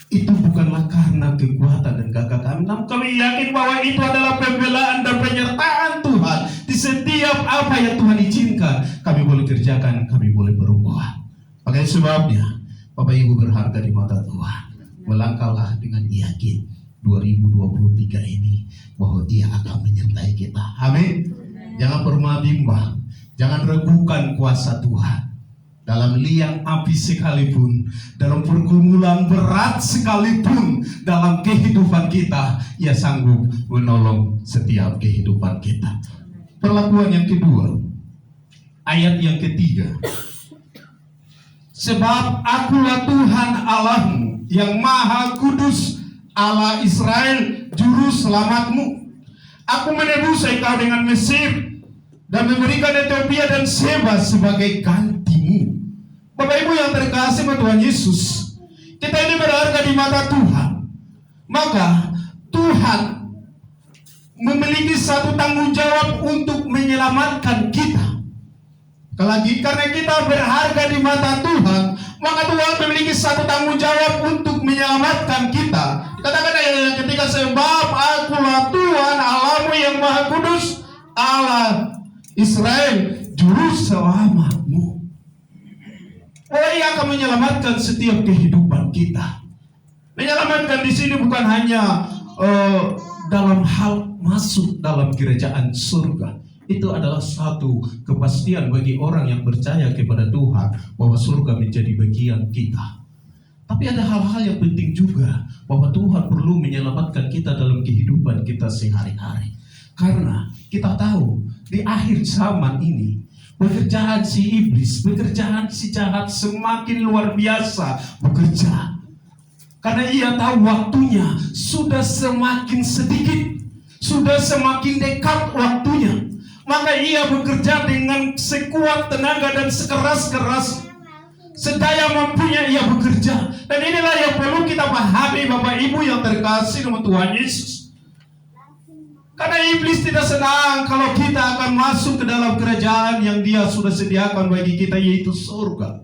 Itu bukanlah karena kekuatan dan gagah kami, namun kami yakin bahwa itu adalah pembelaan dan penyertaan Tuhan. Di setiap apa yang Tuhan izinkan, kami boleh kerjakan, kami boleh berubah. Makanya sebabnya, Bapak Ibu berharga di mata Tuhan. Melangkahlah dengan yakin 2023 ini bahwa Dia akan menyertai kita. Amin. Jangan pernah bimbang, jangan ragukan kuasa Tuhan. Dalam liang api sekalipun, dalam pergumulan berat sekalipun dalam kehidupan kita, Ia sanggup menolong setiap kehidupan kita. Perlakuan yang kedua, ayat yang ketiga. Sebab akulah Tuhan Allahmu yang maha kudus, Allah Israel, juru selamatmu. Aku menebus engkau dengan Mesir dan memberikan Ethiopia dan Seba sebagai gantimu. Bapak Ibu yang terkasih Tuhan Yesus, kita ini berharga di mata Tuhan. Maka Tuhan memiliki satu tanggung jawab untuk menyelamatkan kita. Lagi karena kita berharga di mata Tuhan, maka Tuhan memiliki satu tanggung jawab untuk menyelamatkan kita. Katakan yang ketiga, sebab akulah Tuhan Allahmu yang maha kudus, Allah Israel, juru selamatmu. Ia akan menyelamatkan setiap kehidupan kita. Menyelamatkan di sini bukan hanya dalam hal masuk dalam kerajaan surga. Itu adalah satu kepastian bagi orang yang percaya kepada Tuhan bahwa surga menjadi bagian kita. Tapi ada hal-hal yang penting juga bahwa Tuhan perlu menyelamatkan kita dalam kehidupan kita sehari-hari. Karena kita tahu di akhir zaman ini pekerjaan si iblis, pekerjaan si jahat semakin luar biasa bekerja. Karena ia tahu waktunya sudah semakin sedikit, sudah semakin dekat waktunya. Maka ia bekerja dengan sekuat tenaga dan sekeras-keras sedaya mampunya ia bekerja. Dan inilah yang perlu kita pahami Bapak Ibu yang terkasih dengan Tuhan Yesus. Karena iblis tidak senang kalau kita akan masuk ke dalam kerajaan yang Dia sudah sediakan bagi kita, yaitu surga.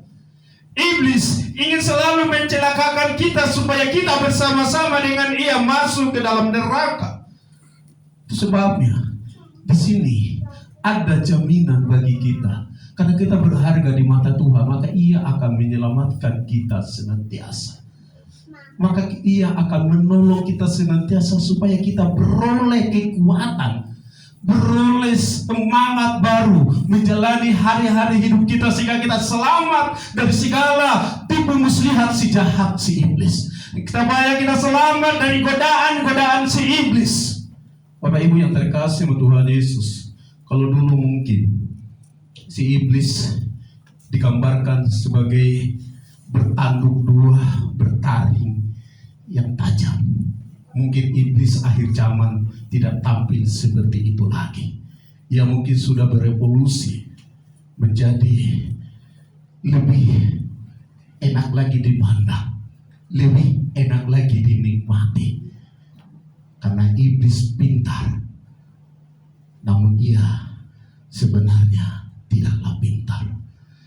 Iblis ingin selalu mencelakakan kita supaya kita bersama-sama dengan ia masuk ke dalam neraka. Itu sebabnya di sini ada jaminan bagi kita. Karena kita berharga di mata Tuhan, maka Ia akan menyelamatkan kita senantiasa. Maka Ia akan menolong kita senantiasa supaya kita beroleh kekuatan, beroleh semangat baru menjalani hari-hari hidup kita, sehingga kita selamat dari segala tipu muslihat si jahat, si iblis. Supaya kita selamat dari godaan-godaan si iblis. Bapak Ibu yang terkasih Tuhan Yesus, kalau dulu mungkin si iblis digambarkan sebagai bertanduk dua, bertaring yang tajam. Mungkin iblis akhir zaman tidak tampil seperti itu lagi. Ia mungkin sudah berevolusi menjadi lebih enak lagi dipandang, lebih enak lagi dinikmati. Karena iblis pintar, namun ia sebenarnya tidaklah pintar.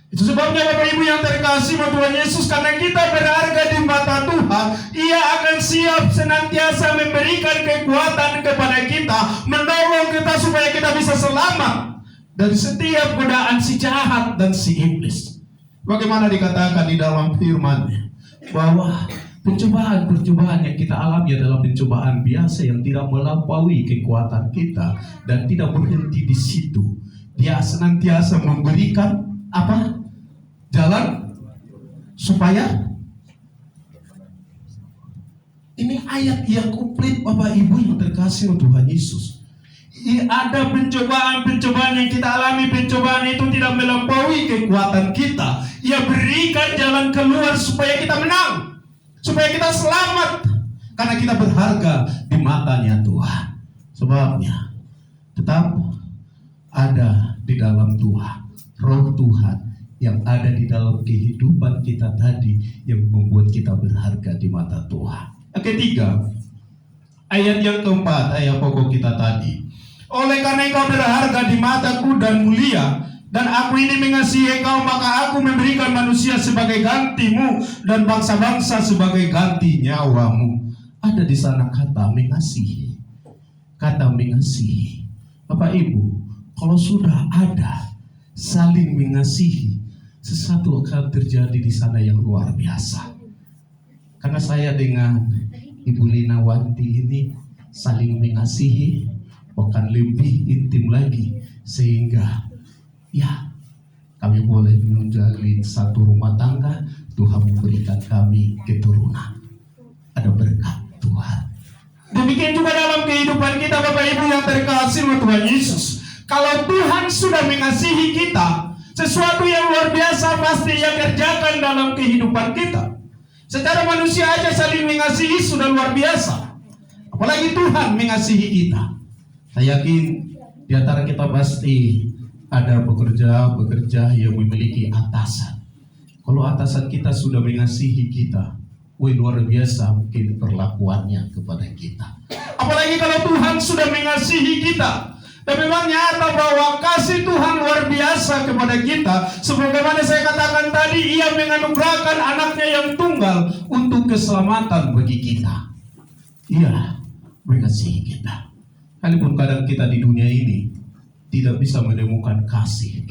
Itu sebabnya Bapak Ibu yang terkasih Tuhan Yesus, karena kita berharga di mata Tuhan, Ia akan siap senantiasa memberikan kekuatan kepada kita, menolong kita supaya kita bisa selamat dari setiap godaan si jahat dan si iblis. Bagaimana dikatakan di dalam firman-Nya bahwa pencobaan-pencobaan yang kita alami adalah pencobaan biasa yang tidak melampaui kekuatan kita dan tidak berhenti di situ. Dia senantiasa memberikan apa? Jalan supaya ini ayat yang komplit Bapak Ibu yang terkasih Tuhan Yesus. Ada pencobaan-pencobaan yang kita alami, pencobaan itu tidak melampaui kekuatan kita. Ia berikan jalan keluar supaya kita menang, supaya kita selamat, karena kita berharga di matanya Tuhan. Sebabnya tetap ada di dalam Tuhan Roh Tuhan yang ada di dalam kehidupan kita tadi, yang membuat kita berharga di mata Tuhan. Yang ketiga, ayat yang keempat, ayat pokok kita tadi. Oleh karena engkau berharga di mataku dan mulia, Dan aku ini mengasihi engkau, maka aku memberikan manusia sebagai gantimu dan bangsa-bangsa sebagai ganti nyawamu. Ada di sana kata mengasihi. Kata mengasihi. Bapak Ibu, kalau sudah ada saling mengasihi, sesuatu akan terjadi di sana yang luar biasa. Karena saya dengan Ibu Lina Wanti ini saling mengasihi, bahkan lebih intim lagi, sehingga ya, kami boleh menjalin satu rumah tangga. Tuhan memberikan kami keturunan. Ada berkat Tuhan. Demikian juga dalam kehidupan kita, Bapak Ibu yang terkasih oleh Tuhan Yesus. Kalau Tuhan sudah mengasihi kita, sesuatu yang luar biasa pasti Ia kerjakan dalam kehidupan kita. Secara manusia aja saling mengasihi sudah luar biasa, apalagi Tuhan mengasihi kita. Saya yakin di antara kita pasti ada pekerja yang memiliki atasan. Kalau atasan kita sudah mengasihi kita, luar biasa mungkin perlakuannya kepada kita. Apalagi kalau Tuhan sudah mengasihi kita. Dan memang nyata bahwa kasih Tuhan luar biasa kepada kita. Sebagaimana saya katakan tadi, Ia menganugerahkan anaknya yang tunggal untuk keselamatan bagi kita. Ia mengasihi kita. Kalaupun kadang kita di dunia ini tidak bisa menemukan kasih,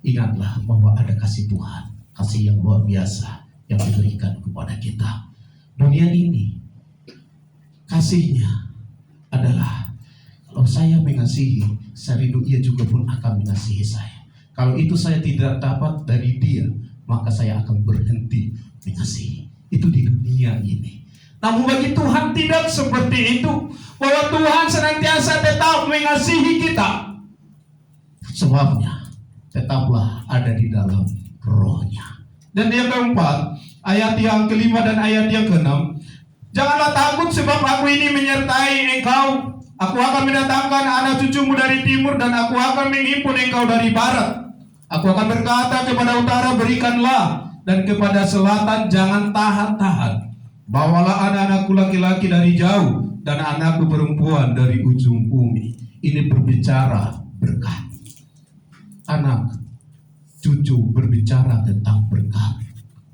ingatlah bahwa ada kasih Tuhan, kasih yang luar biasa yang diberikan kepada kita. Dunia ini kasihnya adalah, kalau saya mengasihi, saya rindu Ia juga pun akan mengasihi saya. Kalau itu saya tidak dapat dari Dia, maka saya akan berhenti mengasihi. Itu di dunia ini. Namun bagi Tuhan tidak seperti itu, bahwa Tuhan senantiasa tetap mengasihi kita. Sebabnya tetaplah ada di dalam rohnya. Dan yang keempat, ayat yang kelima dan ayat yang keenam, janganlah takut sebab aku ini menyertai engkau. Aku akan mendatangkan anak cucumu dari timur dan aku akan menghimpun engkau dari barat. Aku akan berkata kepada utara, berikanlah, dan kepada selatan, jangan tahan-tahan. Bawalah anak-anakku laki-laki dari jauh dan anakku perempuan dari ujung bumi. Ini berbicara berkat. Anak cucu berbicara tentang berkat.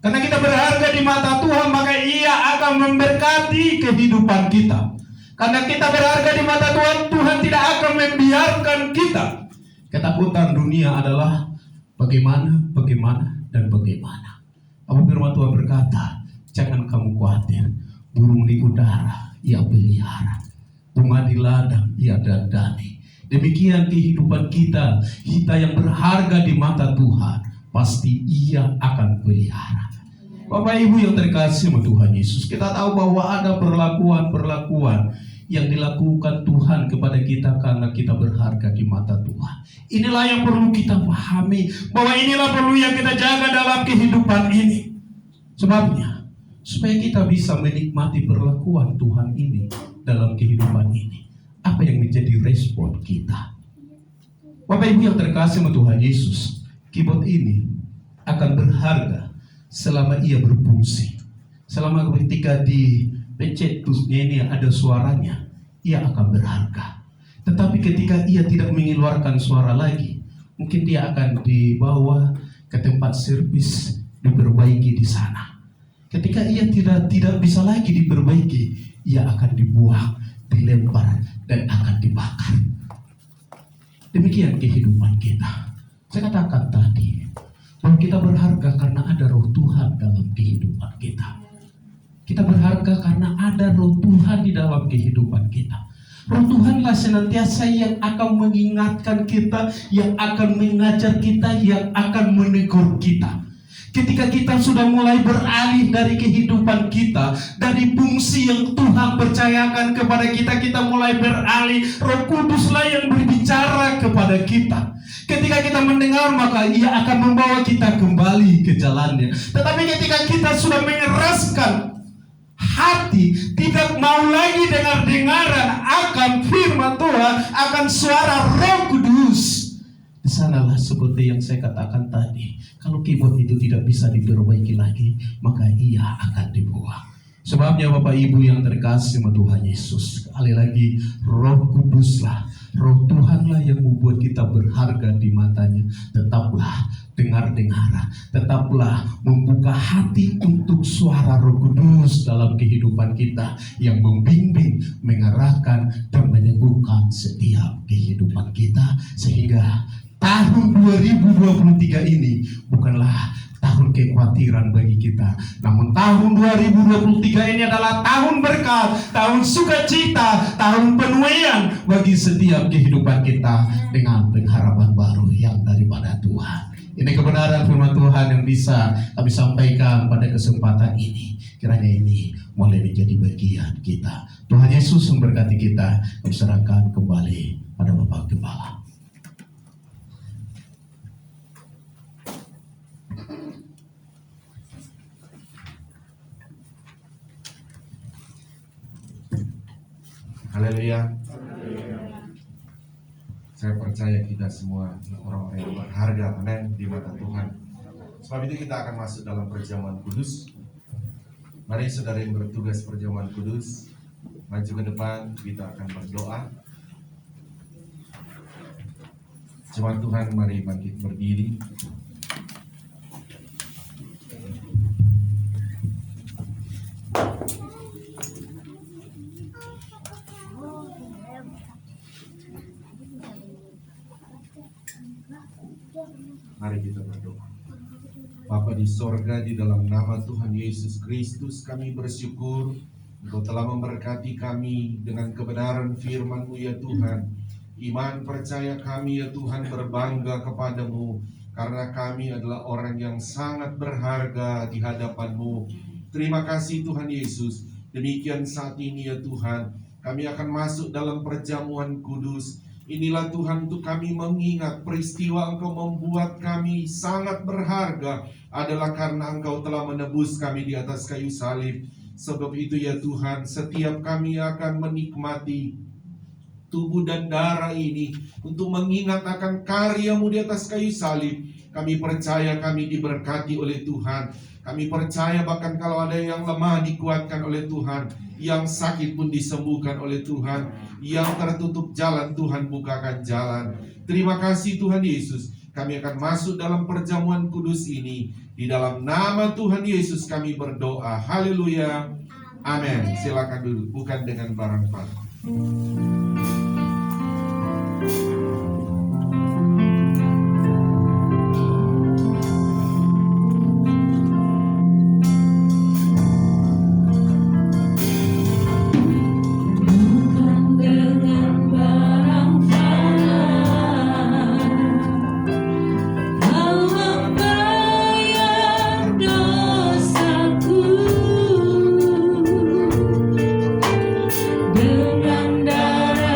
Karena kita berharga di mata Tuhan, maka Ia akan memberkati kehidupan kita. Karena kita berharga di mata Tuhan, Tuhan tidak akan membiarkan kita. Ketakutan dunia adalah bagaimana. Apa firman Tuhan berkata, jangan kamu khawatir, burung di udara Ia pelihara, bunga di ladang Ia dandani. Demikian kehidupan kita yang berharga di mata Tuhan, pasti Ia akan pelihara. Bapak Ibu yang terkasih sama Tuhan Yesus, kita tahu bahwa ada perlakuan yang dilakukan Tuhan kepada kita karena kita berharga di mata Tuhan. Inilah yang perlu kita pahami, bahwa inilah perlu yang kita jaga dalam kehidupan ini. Sebabnya, supaya kita bisa menikmati perlakuan Tuhan ini dalam kehidupan ini, apa yang menjadi respon kita? Bapak Ibu yang terkasih sama Tuhan Yesus, keyboard ini akan berharga selama ia berfungsi. Selama ketika dipencet tusnya ini ada suaranya, ia akan berharga. Tetapi ketika ia tidak mengeluarkan suara lagi, mungkin dia akan dibawa ke tempat servis, diperbaiki di sana. Ketika ia tidak bisa lagi diperbaiki, ia akan dibuang, dilempar, dan akan dibakar. Demikian kehidupan kita. Saya katakan tadi, bahwa kita berharga karena ada roh Tuhan dalam kehidupan kita. Kita berharga karena ada roh Tuhan di dalam kehidupan kita. Roh Tuhanlah senantiasa yang akan mengingatkan kita, yang akan mengajar kita, yang akan menegur kita. Ketika kita sudah mulai beralih dari kehidupan kita, dari fungsi yang Tuhan percayakan kepada kita, kita mulai beralih. Roh Kuduslah yang berbicara kepada kita. Ketika kita mendengar, maka Ia akan membawa kita kembali ke jalannya. Tetapi ketika kita sudah mengeraskan hati, tidak mau lagi dengar-dengaran akan firman Tuhan, akan suara Roh Kudus, di sanalah seperti yang saya katakan tadi, kalau keyboard itu tidak bisa diperbaiki lagi, maka ia akan dibuang. Sebabnya Bapak Ibu yang terkasih sama Tuhan Yesus, sekali lagi Roh Kuduslah, Roh Tuhanlah yang membuat kita berharga di matanya. Tetaplah dengar-dengar, tetaplah membuka hati untuk suara Roh Kudus dalam kehidupan kita yang membimbing, mengarahkan, dan menyembuhkan setiap kehidupan kita, sehingga tahun 2023 ini bukanlah tahun kekhawatiran bagi kita, namun tahun 2023 ini adalah tahun berkat, tahun sukacita, tahun penuaian bagi setiap kehidupan kita dengan pengharapan baru yang daripada Tuhan. Ini kebenaran firman Tuhan yang bisa kami sampaikan pada kesempatan ini. Kiranya ini boleh menjadi bagian kita. Tuhan Yesus memberkati kita. Kami serahkan kembali pada Bapak Gembala. Haleluya. Saya percaya kita semua orang-orang yang berharga, amin, di mata Tuhan. Sebab itu kita akan masuk dalam perjamuan kudus. Mari saudara yang bertugas perjamuan kudus maju ke depan, kita akan berdoa. Jemaat Tuhan, mari bangkit berdiri. Mari kita berdoa. Bapa di sorga, di dalam nama Tuhan Yesus Kristus, kami bersyukur Engkau telah memberkati kami dengan kebenaran firman-Mu ya Tuhan. Iman percaya kami ya Tuhan berbangga kepadamu, karena kami adalah orang yang sangat berharga di hadapan-Mu. Terima kasih Tuhan Yesus. Demikian saat ini ya Tuhan, kami akan masuk dalam perjamuan kudus. Inilah Tuhan, untuk kami mengingat peristiwa Engkau membuat kami sangat berharga adalah karena Engkau telah menebus kami di atas kayu salib. Sebab itu ya Tuhan, setiap kami akan menikmati tubuh dan darah ini untuk mengingat akan karya-Mu di atas kayu salib. Kami percaya kami diberkati oleh Tuhan. Kami percaya bahkan kalau ada yang lemah dikuatkan oleh Tuhan, yang sakit pun disembuhkan oleh Tuhan, yang tertutup jalan Tuhan bukakan jalan. Terima kasih Tuhan Yesus. Kami akan masuk dalam perjamuan kudus ini. Di dalam nama Tuhan Yesus kami berdoa. Haleluya. Amin. Silakan duduk, bukan dengan barang parah. Dengan darah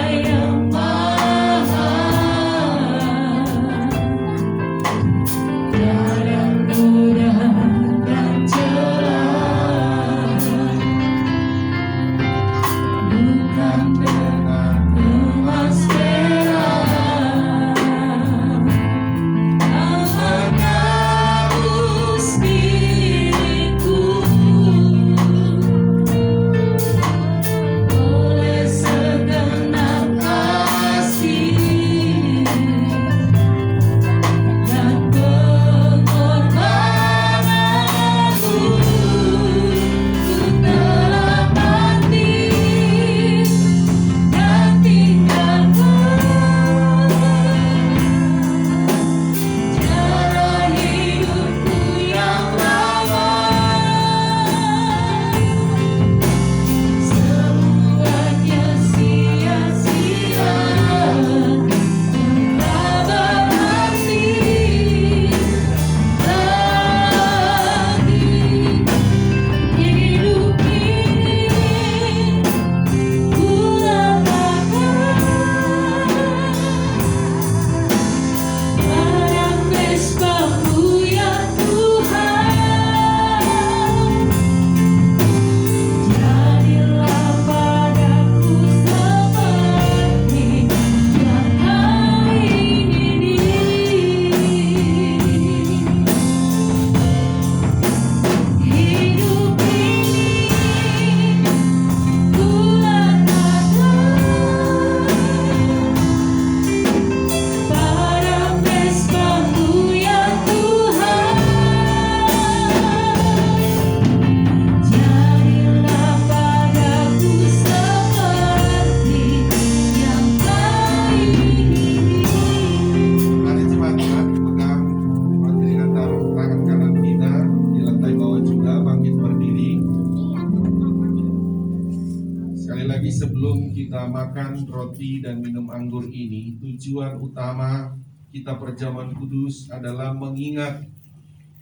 sebelum kita makan roti dan minum anggur ini, tujuan utama kita perjamuan kudus adalah mengingat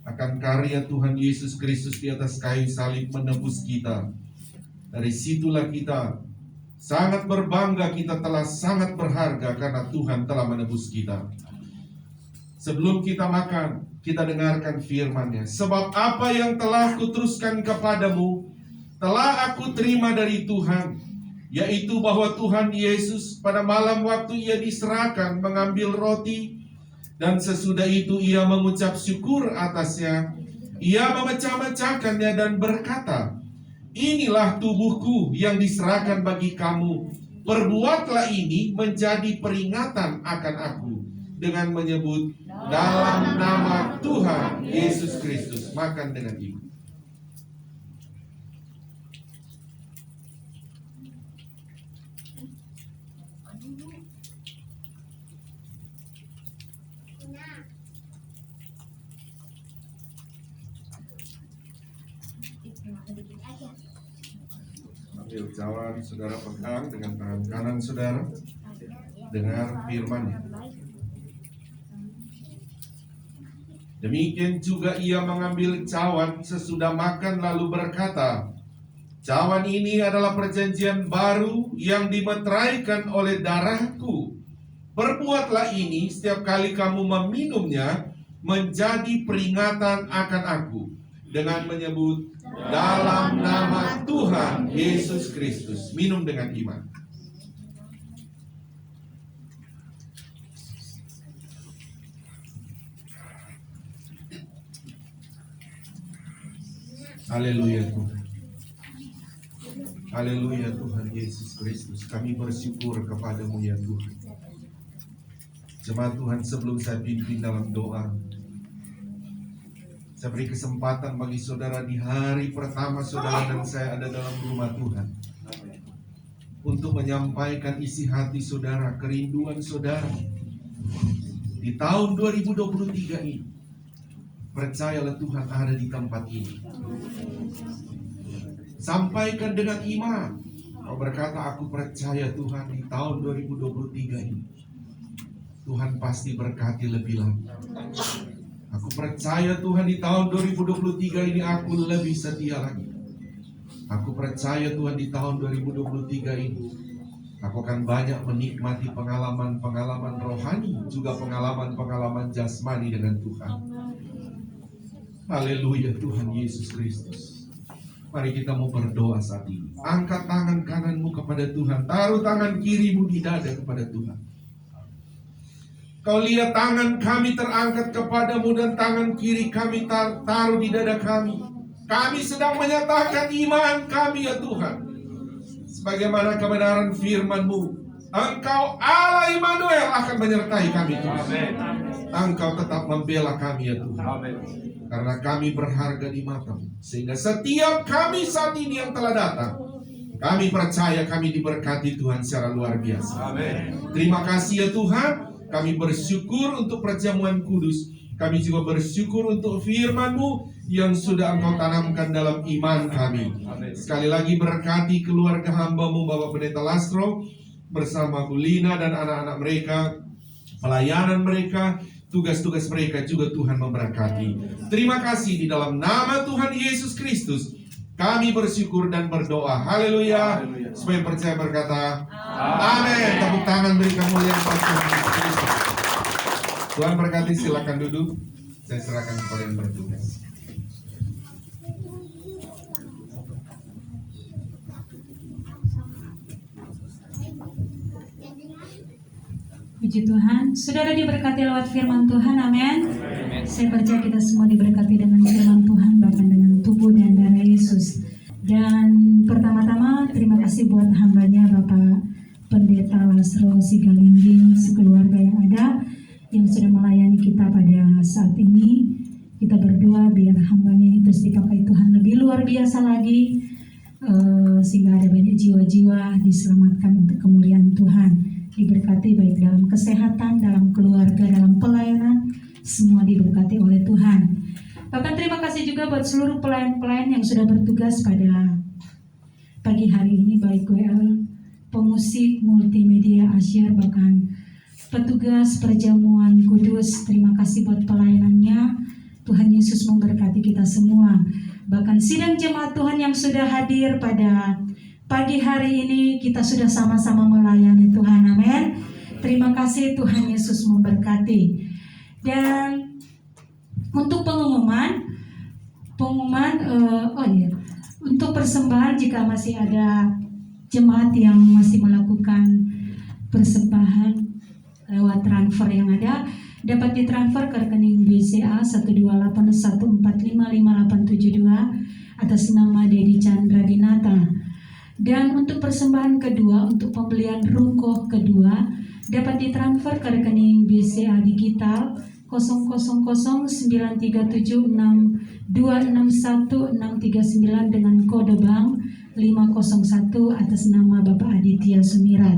akan karya Tuhan Yesus Kristus di atas kayu salib menebus kita. Dari situlah kita sangat berbangga, kita telah sangat berharga karena Tuhan telah menebus kita. Sebelum kita makan, kita dengarkan firman-Nya. Sebab apa yang telah kuteruskan kepadamu, telah aku terima dari Tuhan, yaitu bahwa Tuhan Yesus pada malam waktu Ia diserahkan mengambil roti, dan sesudah itu Ia mengucap syukur atasnya. Ia memecah-mecahkannya dan berkata, inilah tubuhku yang diserahkan bagi kamu. Perbuatlah ini menjadi peringatan akan aku. Dengan menyebut dalam nama Tuhan Yesus Kristus. Makan dengan ibu. Ambil cawan, saudara pegang dengan tangan kanan saudara. Dengar firman-Nya. Demikian juga Ia mengambil cawan sesudah makan lalu berkata, cawan ini adalah perjanjian baru yang dimeteraikan oleh darahku. Perbuatlah ini setiap kali kamu meminumnya menjadi peringatan akan aku. Dengan menyebut dalam nama Tuhan Yesus Kristus. Minum dengan iman. Haleluya Tuhan. Haleluya Tuhan Yesus Kristus. Kami bersyukur kepada-Mu ya Tuhan. Jemaat Tuhan, sebelum saya pimpin dalam doa, saya beri kesempatan bagi saudara di hari pertama saudara dan saya ada dalam rumah Tuhan, untuk menyampaikan isi hati saudara, kerinduan saudara di tahun 2023 ini. Percayalah Tuhan ada di tempat ini. Sampaikan dengan iman. Kau berkata, aku percaya Tuhan di tahun 2023 ini Tuhan pasti berkati lebih lagi. Aku percaya Tuhan di tahun 2023 ini aku lebih setia lagi. Aku percaya Tuhan di tahun 2023 ini aku akan banyak menikmati pengalaman-pengalaman rohani, juga pengalaman-pengalaman jasmani dengan Tuhan. Haleluya Tuhan Yesus Kristus. Mari kita mau berdoa saat ini. Angkat tangan kananmu kepada Tuhan. Taruh tangan kirimu di dada kepada Tuhan. Kau lihat tangan kami terangkat kepadamu dan tangan kiri kami taruh di dada kami. Kami sedang menyatakan iman kami ya Tuhan. Sebagaimana kebenaran firman-Mu, Engkau Allah Immanuel akan menyertai kami Tuhan. Engkau tetap membela kami ya Tuhan. Karena kami berharga di mata-Mu. Sehingga setiap kami saat ini yang telah datang, kami percaya kami diberkati Tuhan secara luar biasa. Terima kasih ya Tuhan. Kami bersyukur untuk perjamuan kudus. Kami juga bersyukur untuk firman-Mu yang sudah Engkau tanamkan dalam iman kami. Sekali lagi berkati keluarga hamba-Mu Bapak Pendeta Lastro bersama Bu Lina dan anak-anak mereka, pelayanan mereka, tugas-tugas mereka juga Tuhan memberkati. Terima kasih di dalam nama Tuhan Yesus Kristus kami bersyukur dan berdoa. Haleluya. Supaya percaya berkata amin. Tepuk tangan beri kemuliaan bagi Tuhan Yesus Kristus. Tuhan berkati, silakan duduk. Saya serahkan kepada yang bertugas. Puji Tuhan, saudara diberkati lewat firman Tuhan, amin. Saya percaya kita semua diberkati dengan firman Tuhan, bahkan dengan tubuh dan darah Yesus. Dan pertama-tama terima kasih buat hambanya Bapak Pendeta Lasro Sigalingging, sekeluarga yang ada, yang sudah melayani kita pada saat ini. Kita berdoa biar hambanya ini terus dipakai Tuhan lebih luar biasa lagi, sehingga ada banyak jiwa-jiwa diselamatkan untuk kemuliaan Tuhan. Diberkati baik dalam kesehatan, dalam keluarga, dalam pelayanan, semua diberkati oleh Tuhan. Bahkan terima kasih juga buat seluruh pelayan-pelayan yang sudah bertugas pada pagi hari ini, baik WL pemusik multimedia Asyar, bahkan petugas perjamuan kudus. Terima kasih buat pelayanannya. Tuhan Yesus memberkati kita semua. Bahkan sidang jemaat Tuhan yang sudah hadir pada pagi hari ini, kita sudah sama-sama melayani Tuhan. Amin. Terima kasih, Tuhan Yesus memberkati. Dan untuk pengumuman, untuk persembahan, jika masih ada jemaat yang masih melakukan persembahan lewat transfer yang ada, dapat ditransfer ke rekening BCA 12814555872 atas nama Dedi Chandra Dinata. Dan untuk persembahan kedua, untuk pembelian ruko kedua, dapat ditransfer ke rekening BCA digital 0009376261639 dengan kode bank 501 atas nama Bapak Aditya Sumirat.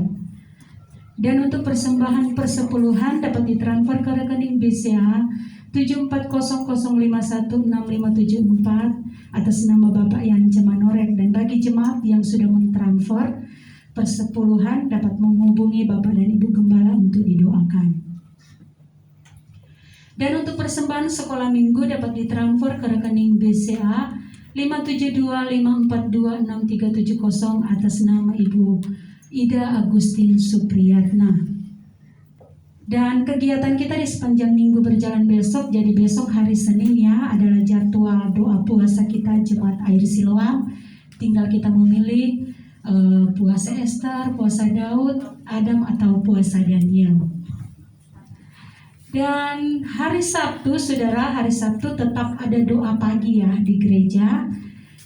Dan untuk persembahan persepuluhan dapat ditransfer ke rekening BCA 7400516574 atas nama Bapak Yance Manorek. Dan bagi jemaat yang sudah mentransfer persepuluhan dapat menghubungi Bapak dan Ibu Gembala untuk didoakan. Dan untuk persembahan sekolah minggu dapat ditransfer ke rekening BCA 572542670 atas nama Ibu Ida Agustin Supriyatna. Dan kegiatan kita di sepanjang minggu berjalan besok. Jadi besok hari Senin ya adalah jadwal doa puasa kita Jemaat Air Siloam. Tinggal kita memilih puasa Esther, puasa Daud, Adam atau puasa Daniel. Dan hari Sabtu, saudara, hari Sabtu tetap ada doa pagi ya di gereja,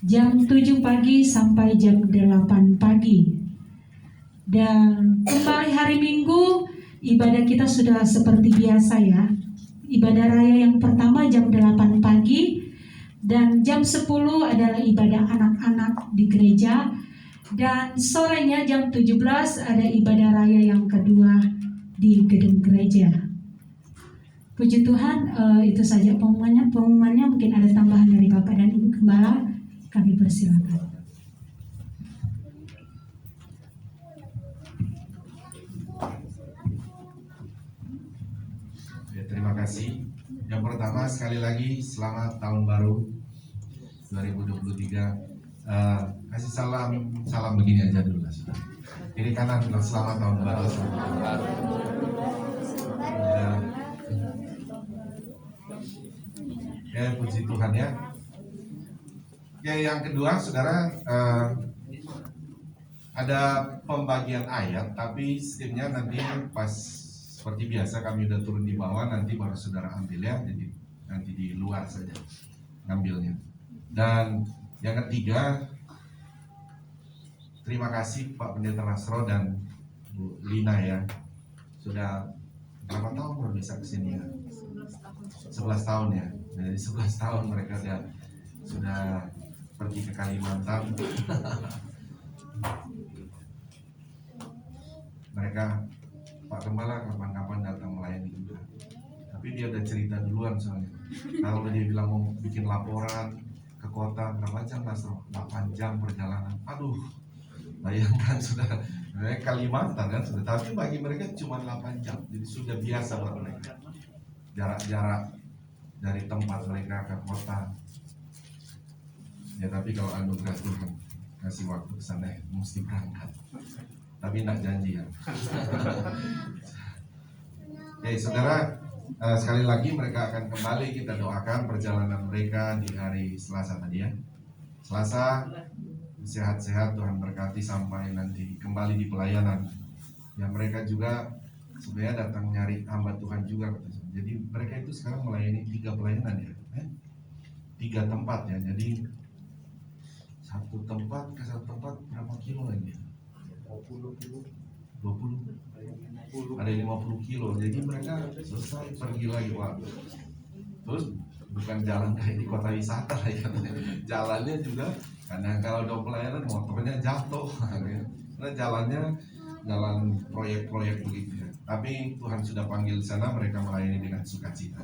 jam 7 pagi sampai jam 8 pagi. Dan kembali hari Minggu, ibadah kita sudah seperti biasa ya. Ibadah raya yang pertama jam 8 pagi, dan jam 10 adalah ibadah anak-anak di gereja. Dan sorenya jam 17 ada ibadah raya yang kedua di gedung gereja. Puji Tuhan, itu saja pengumumannya. Mungkin ada tambahan dari Bapak dan Ibu Gembala, kami persilakan. Ya, terima kasih. Yang pertama, sekali lagi selamat tahun baru 2023. Kasih salam begini aja dulu. Kiri kanan bilang selamat tahun baru. Ya, puji Tuhan ya. Ya, yang kedua, saudara, ada pembagian ayat, tapi sistemnya nanti pas seperti biasa kami udah turun di bawah, nanti baru saudara ambil ya, jadi nanti di luar saja ngambilnya. Dan yang ketiga, terima kasih Pak Pendeta Nasro dan Bu Lina ya, sudah berapa tahun baru bisa kesini ya? 11 tahun ya. Jadi 11 tahun mereka sudah pergi ke Kalimantan. Mereka, Pak Gembala kapan-kapan datang melayani juga. Tapi dia udah cerita duluan soalnya. Kalau dia bilang mau bikin laporan ke kota, berapa jam Mas? 8 jam perjalanan. Aduh, bayangkan sudah Kalimantan kan sudah. Tapi bagi mereka cuma 8 jam. Jadi sudah biasa buat mereka. Jarak-jarak dari tempat mereka ke kota. Ya, tapi kalau anugerah Tuhan kasih waktu ke sana mesti berangkat. Tapi nak janji ya. Oke, saudara, sekali lagi mereka akan kembali, kita doakan perjalanan mereka di hari Selasa tadi ya. Selasa sehat-sehat, Tuhan berkati sampai nanti kembali di pelayanan. Ya, mereka juga sebenarnya datang nyari hamba Tuhan juga. Jadi mereka itu sekarang melayani 3 pelayanan ya, 3 tempat ya. Jadi satu tempat ke satu tempat berapa kilo lagi? 20 ada 50 kilo. Jadi mereka selesai pergi lagi Pak. Terus bukan jalan kayak di kota wisata lah ya. Jalannya juga karena kalau udah pelayanan motornya jatuh. Karena jalannya jalan proyek-proyek begitu ya. Tapi Tuhan sudah panggil sana, mereka melayani dengan sukacita.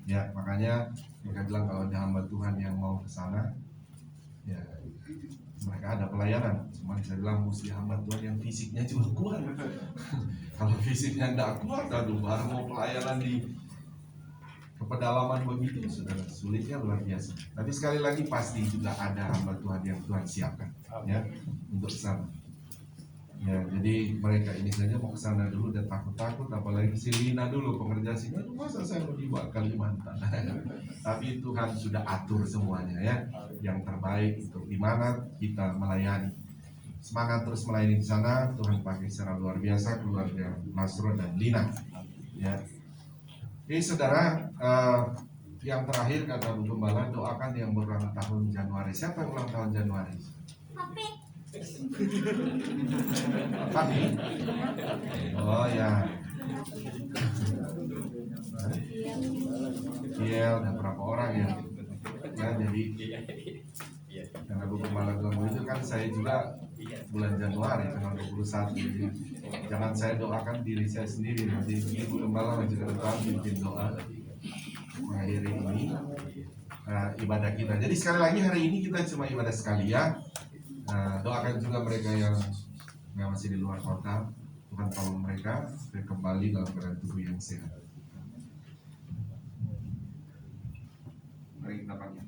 Ya, makanya mereka bilang kalau ada hamba Tuhan yang mau ke sana, ya mereka ada pelayanan. Cuman saya bilang mesti hamba Tuhan yang fisiknya juga kuat. Kalau fisiknya tidak kuat, aduh, baru mau pelayanan di ke pedalaman begitu, saudara, sulitnya luar biasa. Tapi sekali lagi pasti juga ada hamba Tuhan yang Tuhan siapkan, ya, untuk sana. Ya, jadi mereka ini saja mau ke sana dulu dan takut-takut, apalagi si Lina dulu pengerja sini, aduh, masa saya mau dibawa ke Kalimantan. Tapi Tuhan sudah atur semuanya, ya, yang terbaik untuk di mana kita melayani. Semangat terus melayani di sana. Tuhan pakai secara luar biasa keluarga Nasro dan Lina, ya. Oke, saudara, yang terakhir kata Bu Gembala, doakan yang berulang tahun Januari. Siapa yang ulang tahun Januari? Papi. Oh ya. Kiel dan berapa orang ya? Ya, jadi karena Bu Gembala bilang itu kan saya juga bulan Januari tanggal 21. Jadi jangan saya doakan diri saya sendiri, nanti Bu Gembala maju ke depan bikin doa mengakhiri ini ibadah kita. Jadi sekali lagi hari ini kita cuma ibadah sekali, ya. Doakan juga mereka yang masih di luar kota, Tuhan tolong mereka supaya kembali dalam keadaan tubuh yang sehat. Mari kita panggil.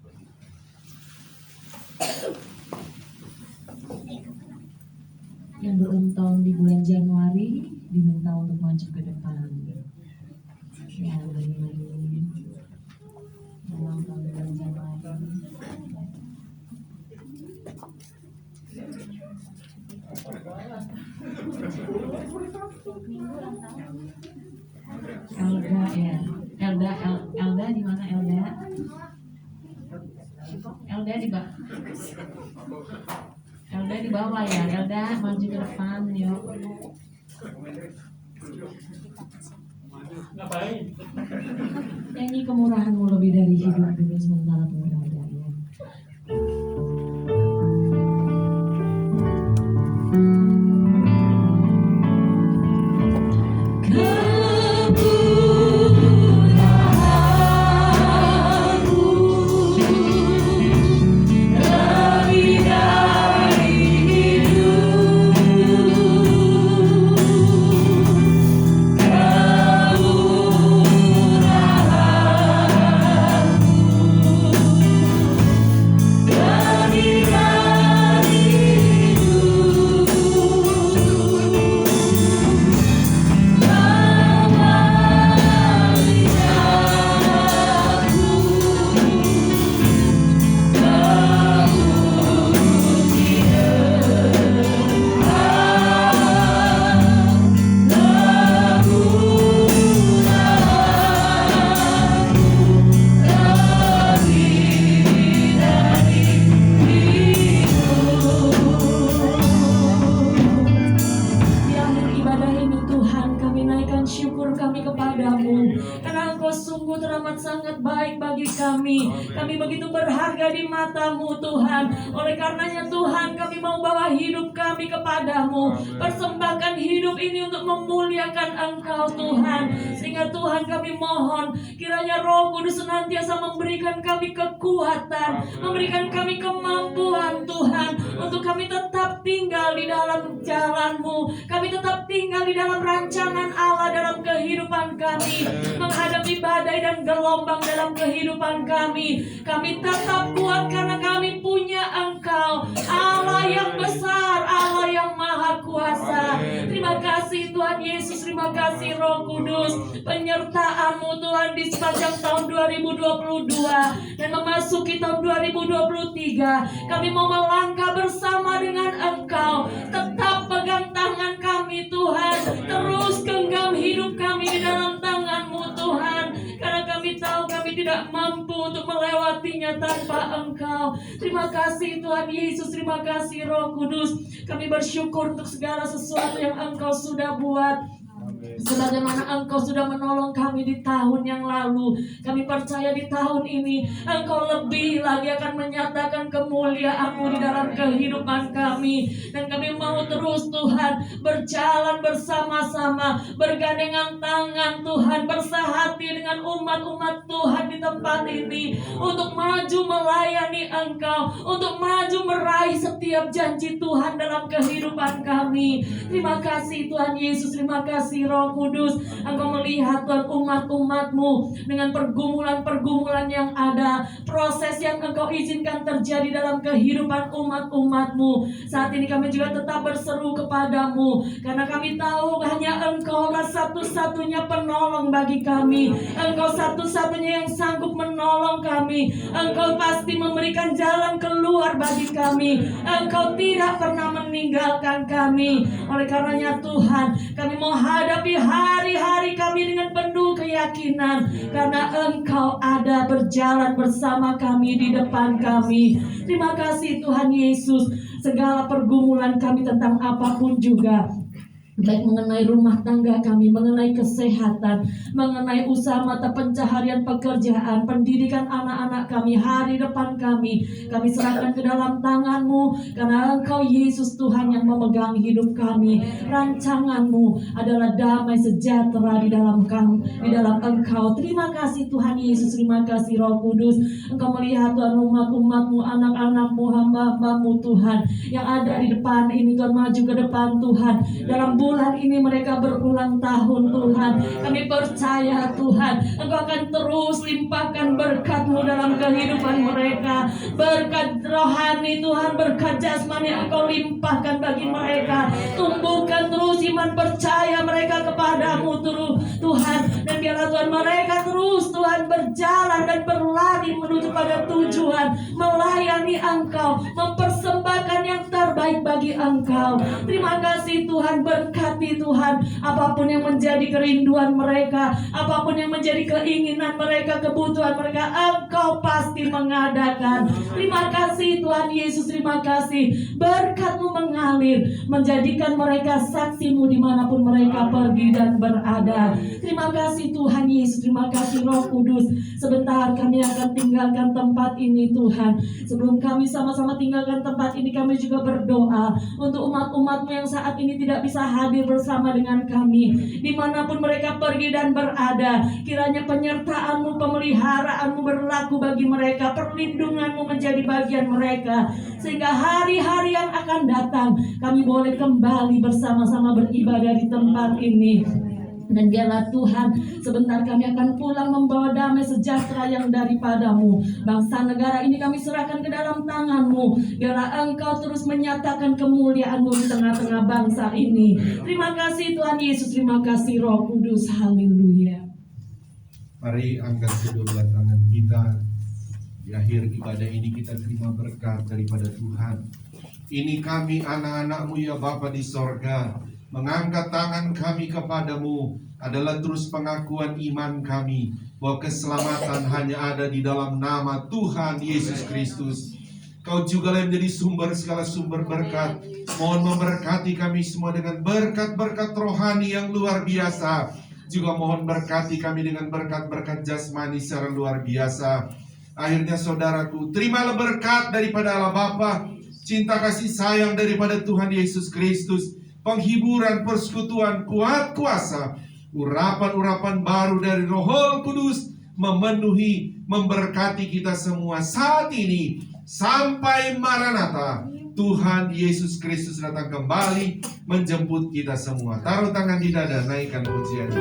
Yang berulang tahun di bulan Januari diminta untuk maju ke depan. Ya, ulang tahun di bulan Januari. Elda, ya. Elda di mana Elda? Elda di bawah ya. Elda maju ke depan, yuk. Nyanyi kemurahanmu lebih dari hidup dulu sementara tunggu Elda, ya. Kami begitu berharga di mata-Mu, Tuhan. Oleh karenanya Tuhan, kami mau bawa hidup kami kepadamu, persembahkan hidup ini untuk memuliakan Engkau, Tuhan. Sehingga Tuhan, kami mohon kiranya Roh Kudus senantiasa memberikan kami kekuatan, memberikan kami kemampuan, Tuhan, untuk kami tetap tinggal di dalam jalan-Mu, kami tetap tinggal di dalam rancangan Allah dalam kehidupan kami, menghadapi badai dan gelombang dalam kehidupan kami. Kami tetap kuat karena kami punya Engkau, Allah yang besar, Allah yang maha kuasa. Terima kasih Tuhan Yesus, terima kasih Roh Kudus, penyertaan-Mu Tuhan di sepanjang tahun 2022 dan memasuki tahun 2023. Kami mau melangkah bersama dengan Engkau. Tetap pegang tangan kami Tuhan, terus genggam hidup kami di dalam tangan-Mu Tuhan, karena kami tahu kami tidak mampu untuk melewatinya tanpa Engkau. Terima kasih Tuhan Yesus, terima kasih Roh Kudus. Kami bersyukur untuk segala sesuatu yang Engkau sudah buat. Sebagaimana Engkau sudah menolong kami di tahun yang lalu, kami percaya di tahun ini Engkau lebih lagi akan menyatakan kemuliaan kemuliaan-Mu di dalam kehidupan kami. Dan kami mau terus Tuhan berjalan bersama-sama, bergandengan tangan Tuhan, bersahati dengan umat-umat Tuhan di tempat ini, untuk maju melayani Engkau, untuk maju meraih setiap janji Tuhan dalam kehidupan kami. Terima kasih Tuhan Yesus, terima kasih Roh Kudus. Engkau melihat Tuhan umat-umat-Mu dengan pergumulan-pergumulan yang ada, proses yang Engkau izinkan terjadi dalam kehidupan umat-umat-Mu. Saat ini kami juga tetap berseru kepadamu, karena kami tahu hanya Engkaulah satu-satunya penolong bagi kami. Engkau satu-satunya yang sanggup menolong kami. Engkau pasti memberikan jalan keluar bagi kami. Engkau tidak pernah meninggalkan kami. Oleh karenanya Tuhan, kami mau hadapi hari-hari kami dengan penuh keyakinan, karena Engkau ada berjalan bersama kami di depan kami. Terima kasih Tuhan Yesus. Segala pergumulan kami tentang apapun juga, baik mengenai rumah tangga kami, mengenai kesehatan, mengenai usaha mata pencaharian pekerjaan, pendidikan anak-anak kami, hari depan kami serahkan ke dalam tangan-Mu, karena Engkau Yesus Tuhan yang memegang hidup kami. Rancangan-Mu adalah damai sejahtera di dalam Engkau. Terima kasih Tuhan Yesus, terima kasih Roh Kudus. Engkau melihat Tuhan umat-umat-Mu, anak-anak-Mu, hamba-hamba-Mu Tuhan, yang ada di depan ini Tuhan, maju ke depan Tuhan. Dalam bulan ini mereka berulang tahun Tuhan, kami percaya Tuhan Engkau akan terus limpahkan berkat-Mu dalam kehidupan mereka. Berkat rohani Tuhan, berkat jasmani Engkau limpahkan bagi mereka. Tumbuhkan terus iman percaya mereka kepadamu Tuhan, dan biarlah Tuhan mereka terus Tuhan berjalan dan berlari menuju pada tujuan, melayani Engkau, mempersembahkan yang terbaik bagi Engkau. Terima kasih Tuhan, berkati Tuhan apapun yang menjadi kerinduan mereka, apapun yang menjadi keinginan mereka, kebutuhan mereka, Engkau pasti mengadakan. Terima kasih Tuhan Yesus, terima kasih berkat-Mu mengalir, menjadikan mereka saksi-Mu dimanapun mereka pergi dan berada. Terima kasih Tuhan Yesus, terima kasih Roh Kudus. Sebentar kami akan tinggalkan tempat ini Tuhan. Sebelum kami sama-sama tinggalkan tempat ini, kami juga berdoa untuk umat-umat-Mu yang saat ini tidak bisa hadir bersama dengan kami, dimanapun mereka pergi dan berada. Kiranya penyertaan-Mu, pemeliharaanmu berlaku bagi mereka, perlindungan-Mu menjadi bagian mereka, sehingga hari-hari yang akan datang kami boleh kembali bersama-sama beribadah di tempat ini. Dan biarlah Tuhan, sebentar kami akan pulang membawa damai sejahtera yang daripada-Mu. Bangsa negara ini kami serahkan ke dalam tangan-Mu. Biarlah Engkau terus menyatakan kemuliaan-Mu di tengah-tengah bangsa ini. Terima kasih Tuhan Yesus, terima kasih Roh Kudus. Haleluya. Mari angkat kedua tangan kita. Di akhir ibadah ini kita terima berkat daripada Tuhan. Ini kami anak-anak-Mu ya Bapa di sorga. Mengangkat tangan kami kepadamu adalah terus pengakuan iman kami bahwa keselamatan hanya ada di dalam nama Tuhan Yesus Kristus. Kau juga yang menjadi sumber segala sumber berkat. Mohon memberkati kami semua dengan berkat-berkat rohani yang luar biasa. Juga mohon berkati kami dengan berkat-berkat jasmani secara luar biasa. Akhirnya saudaraku, terimalah berkat daripada Allah Bapa, cinta kasih sayang daripada Tuhan Yesus Kristus, penghiburan, persekutuan, kuat kuasa, urapan-urapan baru dari Roh Kudus memenuhi, memberkati kita semua saat ini sampai Maranatha. Tuhan Yesus Kristus datang kembali menjemput kita semua. Taruh tangan di dada, naikkan pujian.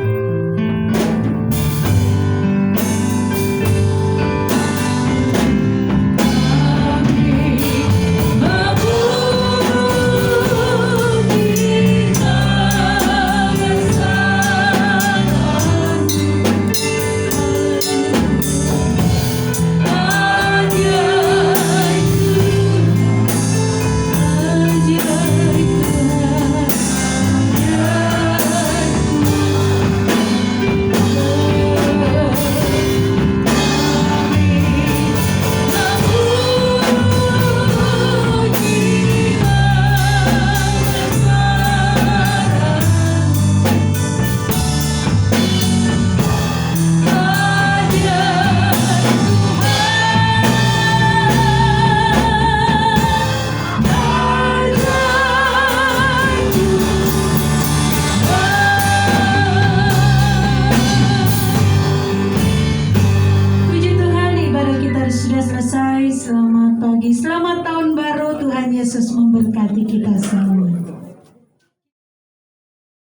sudah selesai. Selamat pagi, selamat tahun baru. Tuhan Yesus memberkati kita semua.